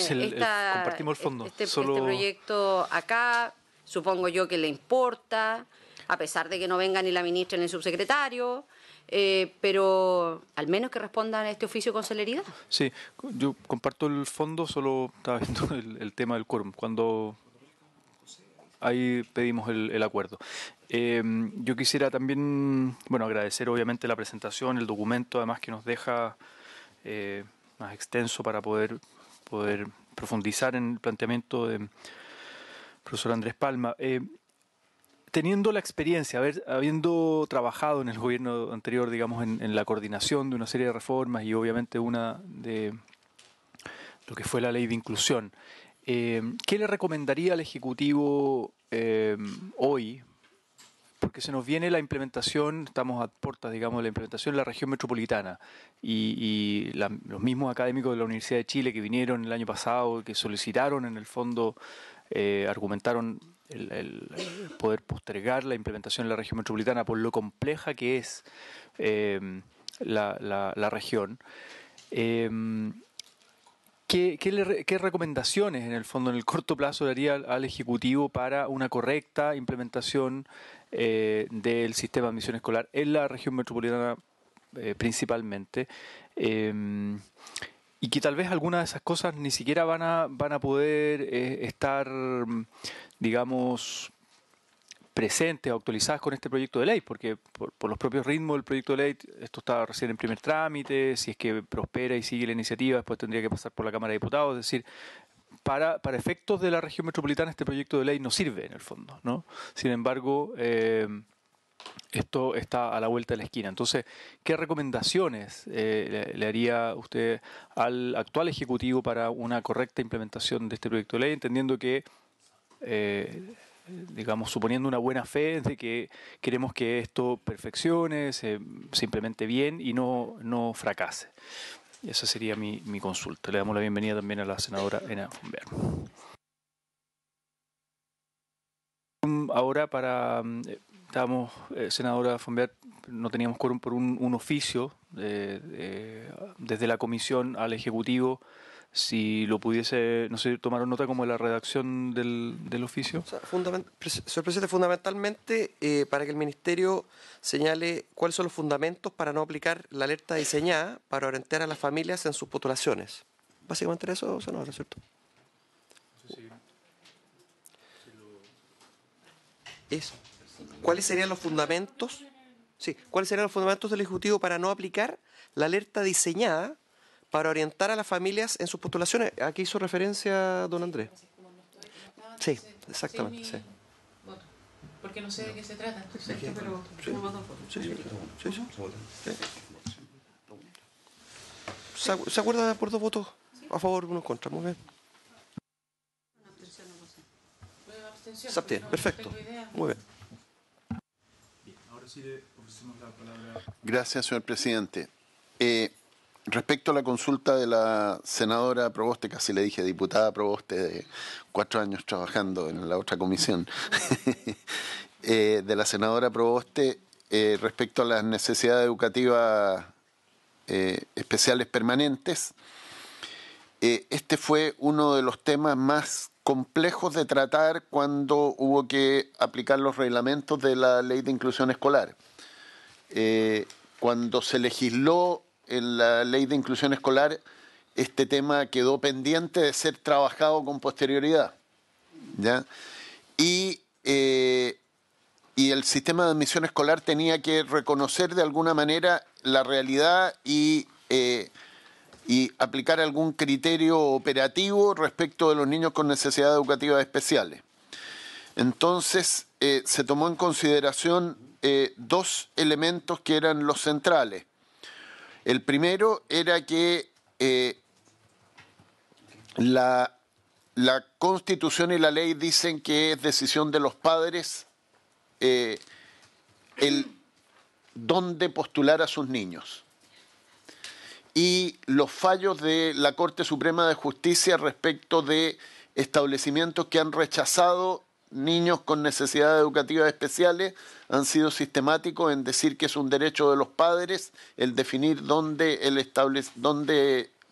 compartimos el fondo. Este proyecto acá, supongo yo que le importa, a pesar de que no venga ni la ministra ni el subsecretario... pero al menos que respondan a este oficio con celeridad. Sí, yo comparto el fondo, solo estaba viendo el tema del quórum, cuando ahí pedimos el acuerdo. Yo quisiera también, agradecer obviamente la presentación, el documento, además que nos deja más extenso para poder profundizar en el planteamiento del profesor Andrés Palma. Teniendo la experiencia, habiendo trabajado en el gobierno anterior, digamos, en la coordinación de una serie de reformas y obviamente una de lo que fue la ley de inclusión, ¿qué le recomendaría al Ejecutivo hoy porque se nos viene la implementación, estamos a puertas, digamos, de la implementación de la región metropolitana y los mismos académicos de la Universidad de Chile que vinieron el año pasado, que solicitaron en el fondo, argumentaron el poder postergar la implementación de la región metropolitana por lo compleja que es la región. ¿Qué recomendaciones en el fondo en el corto plazo daría al Ejecutivo para una correcta implementación del sistema de admisión escolar en la región metropolitana principalmente? Y que tal vez algunas de esas cosas ni siquiera van a poder estar, digamos, presentes o actualizadas con este proyecto de ley, porque por los propios ritmos del proyecto de ley, esto está recién en primer trámite, si es que prospera y sigue la iniciativa, después tendría que pasar por la Cámara de Diputados, es decir, para efectos de la región metropolitana este proyecto de ley no sirve en el fondo, ¿no? Sin embargo, esto está a la vuelta de la esquina. Entonces, ¿qué recomendaciones le haría usted al actual Ejecutivo para una correcta implementación de este proyecto de ley, entendiendo que digamos, suponiendo una buena fe de que queremos que esto perfeccione, se implemente bien y no fracase? Y esa sería mi consulta. Le damos la bienvenida también a la senadora Ena Fonbear. Ahora estábamos, senadora Fonbear, no teníamos quórum por un oficio desde la comisión al Ejecutivo. Si lo pudiese, no sé, tomar nota como de la redacción del oficio. O sea, señor presidente, fundamentalmente para que el Ministerio señale cuáles son los fundamentos para no aplicar la alerta diseñada para orientar a las familias en sus postulaciones. Básicamente era eso, senadora, ¿cierto? ¿Cuáles serían los fundamentos? Sí, ¿cuáles serían los fundamentos del Ejecutivo para no aplicar la alerta diseñada para orientar a las familias en sus postulaciones? Aquí hizo referencia don Andrés. Sí, exactamente, sí. Porque no sé de qué se trata, Sí. pero Sí. no voto por. Sí. ¿Se acuerda por 2 votos a favor, 1 en contra? Muy bien. Se abstiene, perfecto. Muy bien. Ahora sí le ofrecemos la palabra. Gracias, señor presidente. Respecto a la consulta de la senadora Proboste, casi le dije diputada Proboste, de 4 años trabajando en la otra comisión, de la senadora Proboste, respecto a las necesidades educativas especiales permanentes, este fue uno de los temas más complejos de tratar cuando hubo que aplicar los reglamentos de la Ley de Inclusión Escolar. Cuando se legisló en la Ley de Inclusión Escolar, este tema quedó pendiente de ser trabajado con posterioridad, ¿ya? Y el sistema de admisión escolar tenía que reconocer de alguna manera la realidad y aplicar algún criterio operativo respecto de los niños con necesidades educativas especiales. Entonces, se tomó en consideración 2 elementos que eran los centrales. El primero era que la Constitución y la ley dicen que es decisión de los padres el dónde postular a sus niños. Y los fallos de la Corte Suprema de Justicia respecto de establecimientos que han rechazado niños con necesidades educativas especiales han sido sistemáticos en decir que es un derecho de los padres el definir dónde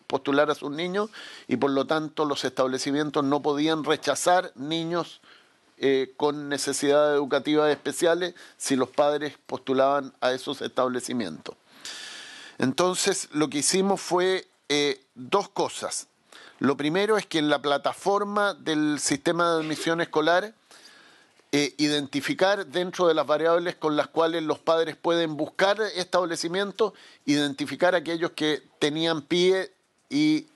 postular a sus niños, y por lo tanto los establecimientos no podían rechazar niños con necesidades educativas especiales si los padres postulaban a esos establecimientos. Entonces, lo que hicimos fue 2 cosas. Lo primero es que en la plataforma del sistema de admisión escolar identificar dentro de las variables con las cuales los padres pueden buscar establecimientos, identificar aquellos que tenían pie y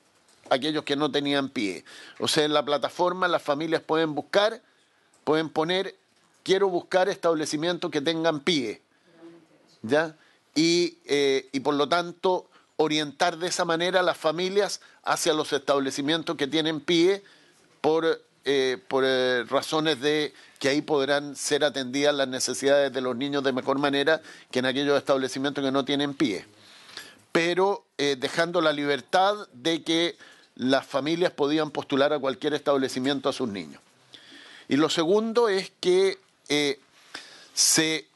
aquellos que no tenían pie. O sea, en la plataforma las familias pueden buscar, pueden poner, quiero buscar establecimientos que tengan pie, ¿ya? Y por lo tanto orientar de esa manera a las familias hacia los establecimientos que tienen pie por por razones de que ahí podrán ser atendidas las necesidades de los niños de mejor manera que en aquellos establecimientos que no tienen PIE. Pero dejando la libertad de que las familias podían postular a cualquier establecimiento a sus niños. Y lo segundo es que se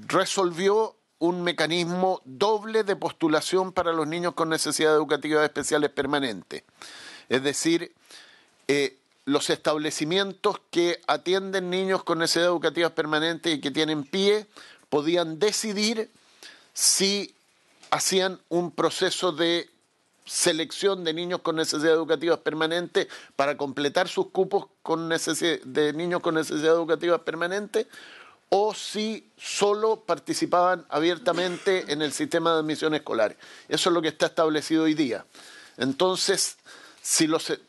resolvió un mecanismo doble de postulación para los niños con necesidades educativas especiales permanentes. Es decir, los establecimientos que atienden niños con necesidades educativas permanentes y que tienen PIE podían decidir si hacían un proceso de selección de niños con necesidades educativas permanentes para completar sus cupos de niños con necesidades educativas permanentes, o si solo participaban abiertamente en el sistema de admisión escolar. Eso es lo que está establecido hoy día. Entonces,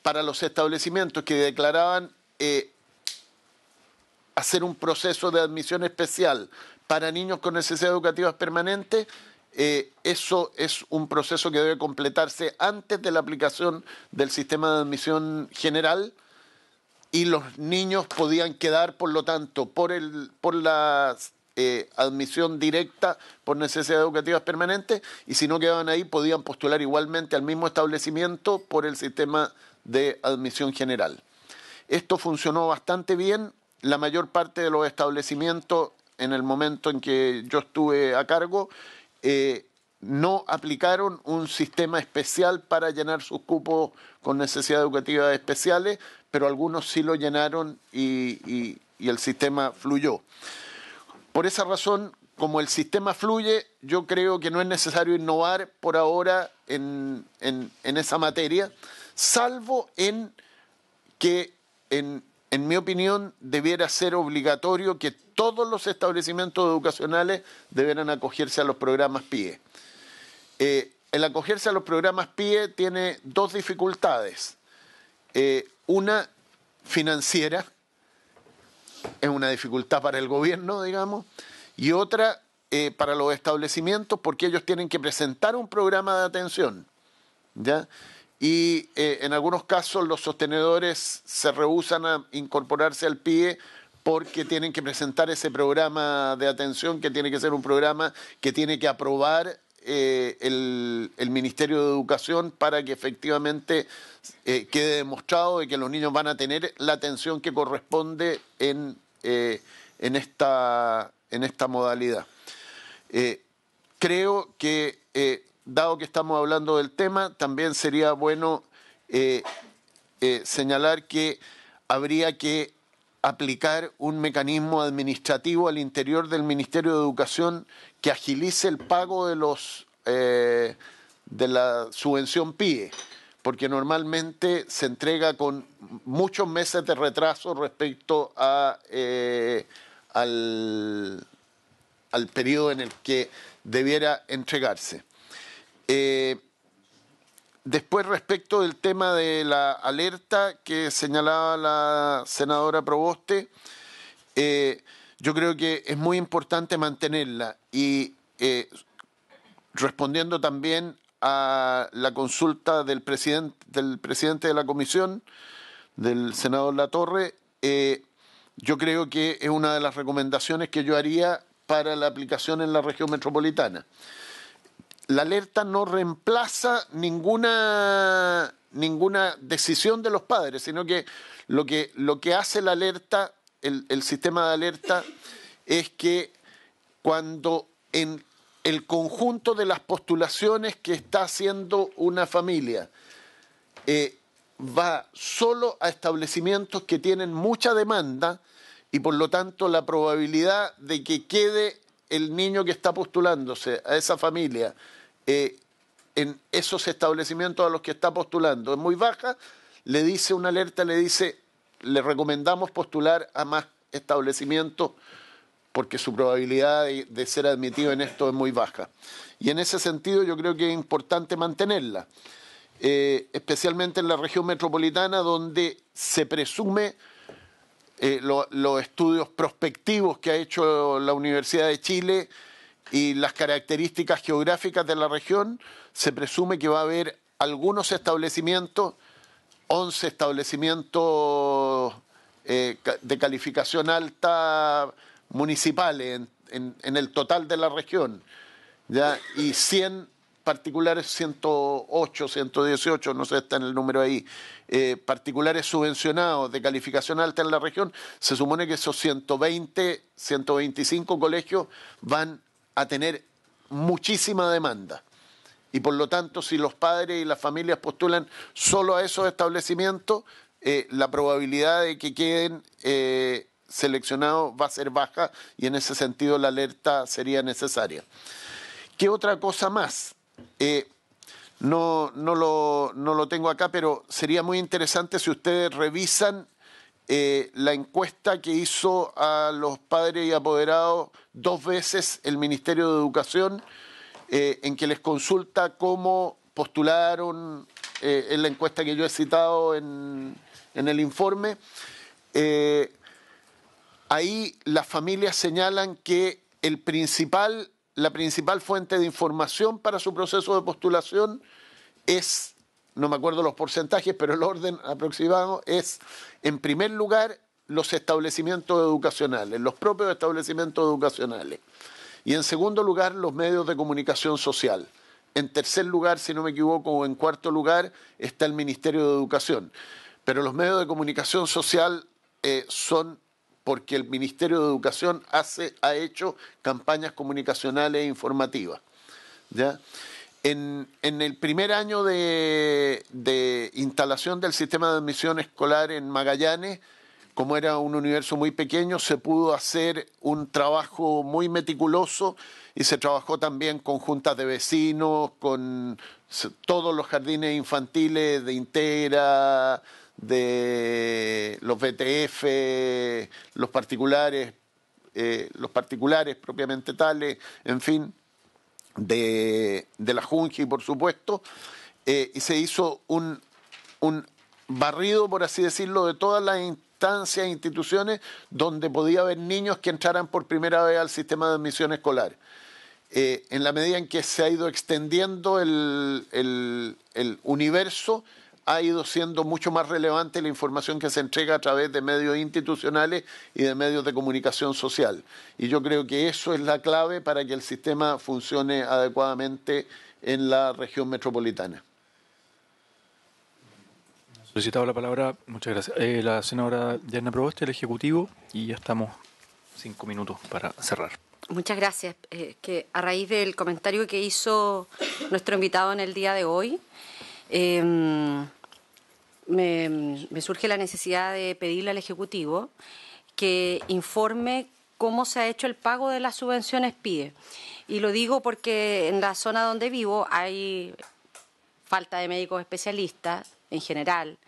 para los establecimientos que declaraban hacer un proceso de admisión especial para niños con necesidades educativas permanentes, eso es un proceso que debe completarse antes de la aplicación del sistema de admisión general, y los niños podían quedar, por lo tanto, por la admisión directa por necesidades educativas permanentes, y si no quedaban ahí podían postular igualmente al mismo establecimiento por el sistema de admisión general. Esto funcionó bastante bien. La mayor parte de los establecimientos, en el momento en que yo estuve a cargo, no aplicaron un sistema especial para llenar sus cupos con necesidades educativas especiales, pero algunos sí lo llenaron y el sistema fluyó. Por esa razón, como el sistema fluye, yo creo que no es necesario innovar por ahora en esa materia, salvo en que, en mi opinión, debiera ser obligatorio que todos los establecimientos educacionales debieran acogerse a los programas PIE. El acogerse a los programas PIE tiene dos dificultades. Una financiera, es una dificultad para el gobierno, digamos, y otra para los establecimientos, porque ellos tienen que presentar un programa de atención, ¿ya? Y en algunos casos los sostenedores se rehúsan a incorporarse al PIE porque tienen que presentar ese programa de atención, que tiene que ser un programa que tiene que aprobar el Ministerio de Educación para que efectivamente quede demostrado de que los niños van a tener la atención que corresponde en esta modalidad. Creo que, dado que estamos hablando del tema, también sería bueno señalar que habría que aplicar un mecanismo administrativo al interior del Ministerio de Educación que agilice el pago de la subvención PIE, porque normalmente se entrega con muchos meses de retraso respecto al periodo en el que debiera entregarse. Después, respecto del tema de la alerta que señalaba la senadora Proboste, yo creo que es muy importante mantenerla, y respondiendo también a la consulta del presidente de la comisión, del senador Latorre, yo creo que es una de las recomendaciones que yo haría para la aplicación en la región metropolitana. La alerta no reemplaza ninguna decisión de los padres, sino que lo que hace la alerta, el sistema de alerta, es que cuando en el conjunto de las postulaciones que está haciendo una familia va solo a establecimientos que tienen mucha demanda, y por lo tanto la probabilidad de que quede el niño que está postulándose a esa familia en esos establecimientos a los que está postulando es muy baja, le dice una alerta, le recomendamos postular a más establecimientos porque su probabilidad de ser admitido en esto es muy baja. Y en ese sentido yo creo que es importante mantenerla, especialmente en la región metropolitana, donde se presume los estudios prospectivos que ha hecho la Universidad de Chile y las características geográficas de la región, se presume que va a haber algunos establecimientos 11 establecimientos de calificación alta municipales en el total de la región, ¿ya? Y 100 particulares, 108, 118, no sé, está en el número ahí, particulares subvencionados de calificación alta en la región. Se supone que esos 120, 125 colegios van a tener muchísima demanda. Y por lo tanto, si los padres y las familias postulan solo a esos establecimientos, la probabilidad de que queden seleccionados va a ser baja, y en ese sentido la alerta sería necesaria. ¿Qué otra cosa más? No lo tengo acá, pero sería muy interesante si ustedes revisan la encuesta que hizo a los padres y apoderados 2 veces el Ministerio de Educación, en que les consulta cómo postularon en la encuesta que yo he citado en el informe. Ahí las familias señalan que la principal fuente de información para su proceso de postulación es, no me acuerdo los porcentajes, pero el orden aproximado es, en primer lugar, los establecimientos educacionales, los propios establecimientos educacionales. Y en segundo lugar, los medios de comunicación social. En tercer lugar, si no me equivoco, o en cuarto lugar, está el Ministerio de Educación. Pero los medios de comunicación social son porque el Ministerio de Educación ha hecho campañas comunicacionales e informativas, ¿ya? En el primer año de instalación del sistema de admisión escolar en Magallanes, como era un universo muy pequeño, se pudo hacer un trabajo muy meticuloso, y se trabajó también con juntas de vecinos, con todos los jardines infantiles de Integra, de los BTF, los particulares propiamente tales, en fin, de la Junji, por supuesto, y se hizo un barrido, por así decirlo, de todas las instancias e instituciones donde podía haber niños que entraran por primera vez al sistema de admisión escolar. En la medida en que se ha ido extendiendo el universo, ha ido siendo mucho más relevante la información que se entrega a través de medios institucionales y de medios de comunicación social. Y yo creo que eso es la clave para que el sistema funcione adecuadamente en la región metropolitana. Solicitado la palabra, muchas gracias. La senadora Yarna Proboste, del Ejecutivo, y ya estamos 5 minutos para cerrar. Muchas gracias. Que a raíz del comentario que hizo nuestro invitado en el día de hoy, me surge la necesidad de pedirle al Ejecutivo que informe cómo se ha hecho el pago de las subvenciones PIDE. Y lo digo porque en la zona donde vivo hay falta de médicos especialistas en general,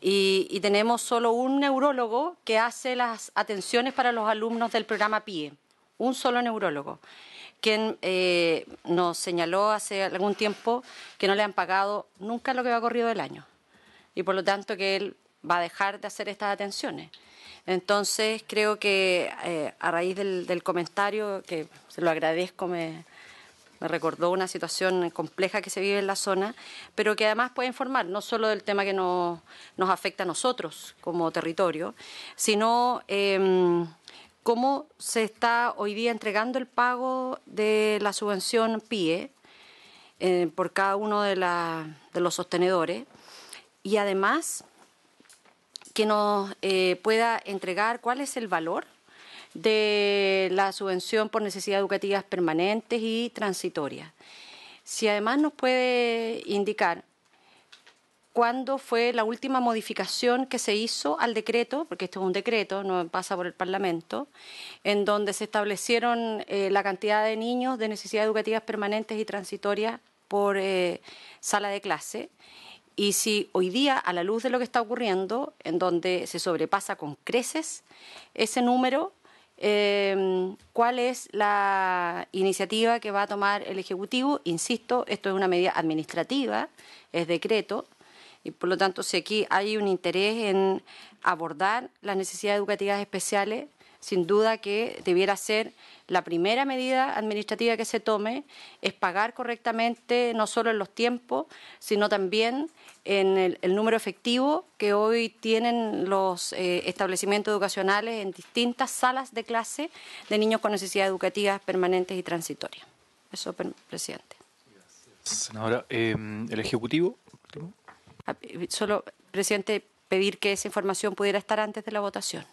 y tenemos solo un neurólogo que hace las atenciones para los alumnos del programa PIDE, un solo neurólogo, quien nos señaló hace algún tiempo que no le han pagado nunca lo que va corrido del año, y por lo tanto que él va a dejar de hacer estas atenciones. Entonces creo que a raíz del comentario, que se lo agradezco, me recordó una situación compleja que se vive en la zona, pero que además puede informar no solo del tema que nos afecta a nosotros como territorio, sino cómo se está hoy día entregando el pago de la subvención PIE por cada uno de los sostenedores, y además que nos pueda entregar cuál es el valor de la subvención por necesidades educativas permanentes y transitorias. Si además nos puede indicar cuándo fue la última modificación que se hizo al decreto, porque esto es un decreto, no pasa por el Parlamento, en donde se establecieron la cantidad de niños de necesidades educativas permanentes y transitorias por sala de clase, y si hoy día, a la luz de lo que está ocurriendo, en donde se sobrepasa con creces ese número, cuál es la iniciativa que va a tomar el Ejecutivo. Insisto, esto es una medida administrativa, es decreto, y por lo tanto, si aquí hay un interés en abordar las necesidades educativas especiales, sin duda que debiera ser la primera medida administrativa que se tome, es pagar correctamente no solo en los tiempos, sino también en el número efectivo que hoy tienen los establecimientos educacionales en distintas salas de clase de niños con necesidades educativas permanentes y transitorias. Eso, presidente. Senadora, el Ejecutivo. Solo, presidente, pedir que esa información pudiera estar antes de la votación.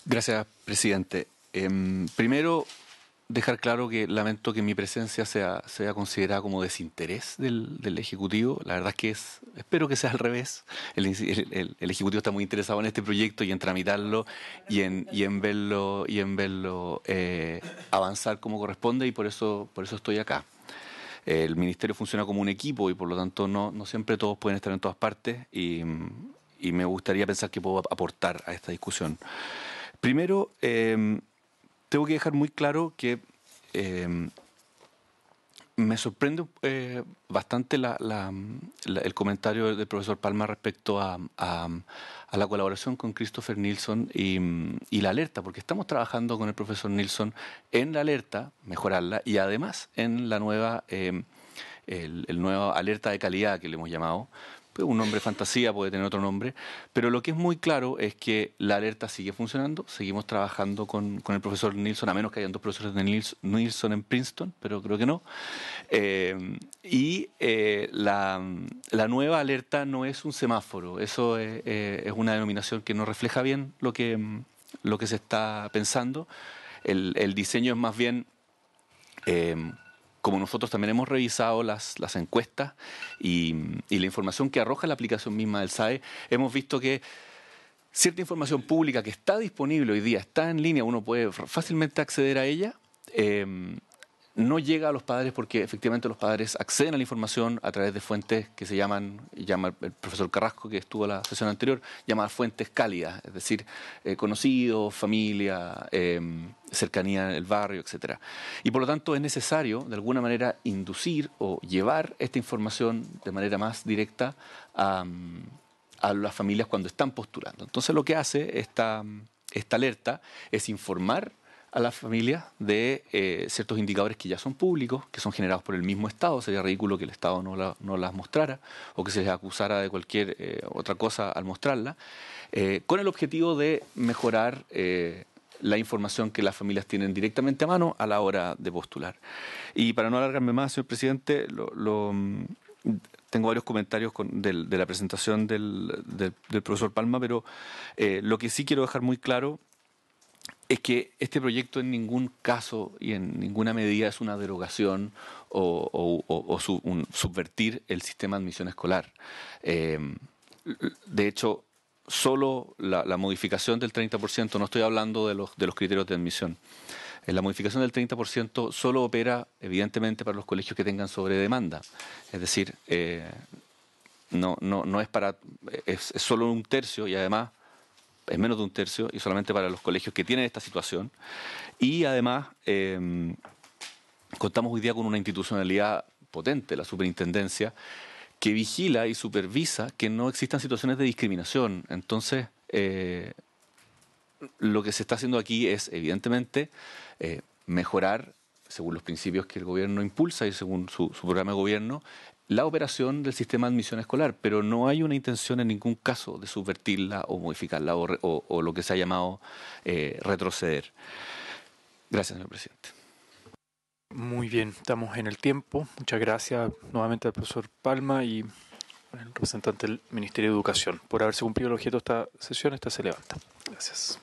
Gracias, presidente. Primero, dejar claro que lamento que mi presencia sea considerada como desinterés del Ejecutivo. La verdad es que espero que sea al revés. El Ejecutivo está muy interesado en este proyecto y en tramitarlo y en verlo avanzar como corresponde, y por eso estoy acá. El Ministerio funciona como un equipo y por lo tanto no siempre todos pueden estar en todas partes, y me gustaría pensar que puedo aportar a esta discusión. Primero, tengo que dejar muy claro que me sorprende bastante el comentario del profesor Palma respecto a la colaboración con Christopher Nilsson y la alerta, porque estamos trabajando con el profesor Nilsson en la alerta, mejorarla, y además en la nueva nueva alerta de calidad que le hemos llamado. Un nombre fantasía, puede tener otro nombre, pero lo que es muy claro es que la alerta sigue funcionando. Seguimos trabajando con el profesor Nilsson, a menos que hayan dos profesores de Nilsson en Princeton, pero creo que no. La nueva alerta no es un semáforo, eso es una denominación que no refleja bien lo que se está pensando. El diseño es más bien... como nosotros también hemos revisado las encuestas y la información que arroja la aplicación misma del SAE, hemos visto que cierta información pública que está disponible hoy día, está en línea, uno puede fácilmente acceder a ella, no llega a los padres porque efectivamente los padres acceden a la información a través de fuentes que llama el profesor Carrasco, que estuvo en la sesión anterior, llama fuentes cálidas, es decir, conocidos, familia, cercanía en el barrio, etcétera. Y por lo tanto es necesario, de alguna manera, inducir o llevar esta información de manera más directa a las familias cuando están postulando. Entonces lo que hace esta alerta es informar a las familias de ciertos indicadores que ya son públicos, que son generados por el mismo Estado. Sería ridículo que el Estado no las mostrara o que se les acusara de cualquier otra cosa al mostrarla, con el objetivo de mejorar la información que las familias tienen directamente a mano a la hora de postular. Y para no alargarme más, señor presidente, tengo varios comentarios de la presentación del profesor Palma, pero lo que sí quiero dejar muy claro es que este proyecto en ningún caso y en ninguna medida es una derogación o subvertir el sistema de admisión escolar. De hecho, solo la modificación del 30%, no estoy hablando de los criterios de admisión, la modificación del 30% solo opera evidentemente para los colegios que tengan sobredemanda. Es decir, no es para, es solo un tercio, y además es menos de un tercio, y solamente para los colegios que tienen esta situación. Y además contamos hoy día con una institucionalidad potente, la superintendencia, que vigila y supervisa que no existan situaciones de discriminación. Entonces, lo que se está haciendo aquí es, evidentemente, mejorar, según los principios que el gobierno impulsa y según su programa de gobierno, la operación del sistema de admisión escolar, pero no hay una intención en ningún caso de subvertirla o modificarla o lo que se ha llamado retroceder. Gracias, señor presidente. Muy bien, estamos en el tiempo. Muchas gracias nuevamente al profesor Palma y al representante del Ministerio de Educación. Por haberse cumplido el objeto de esta sesión, esta se levanta. Gracias.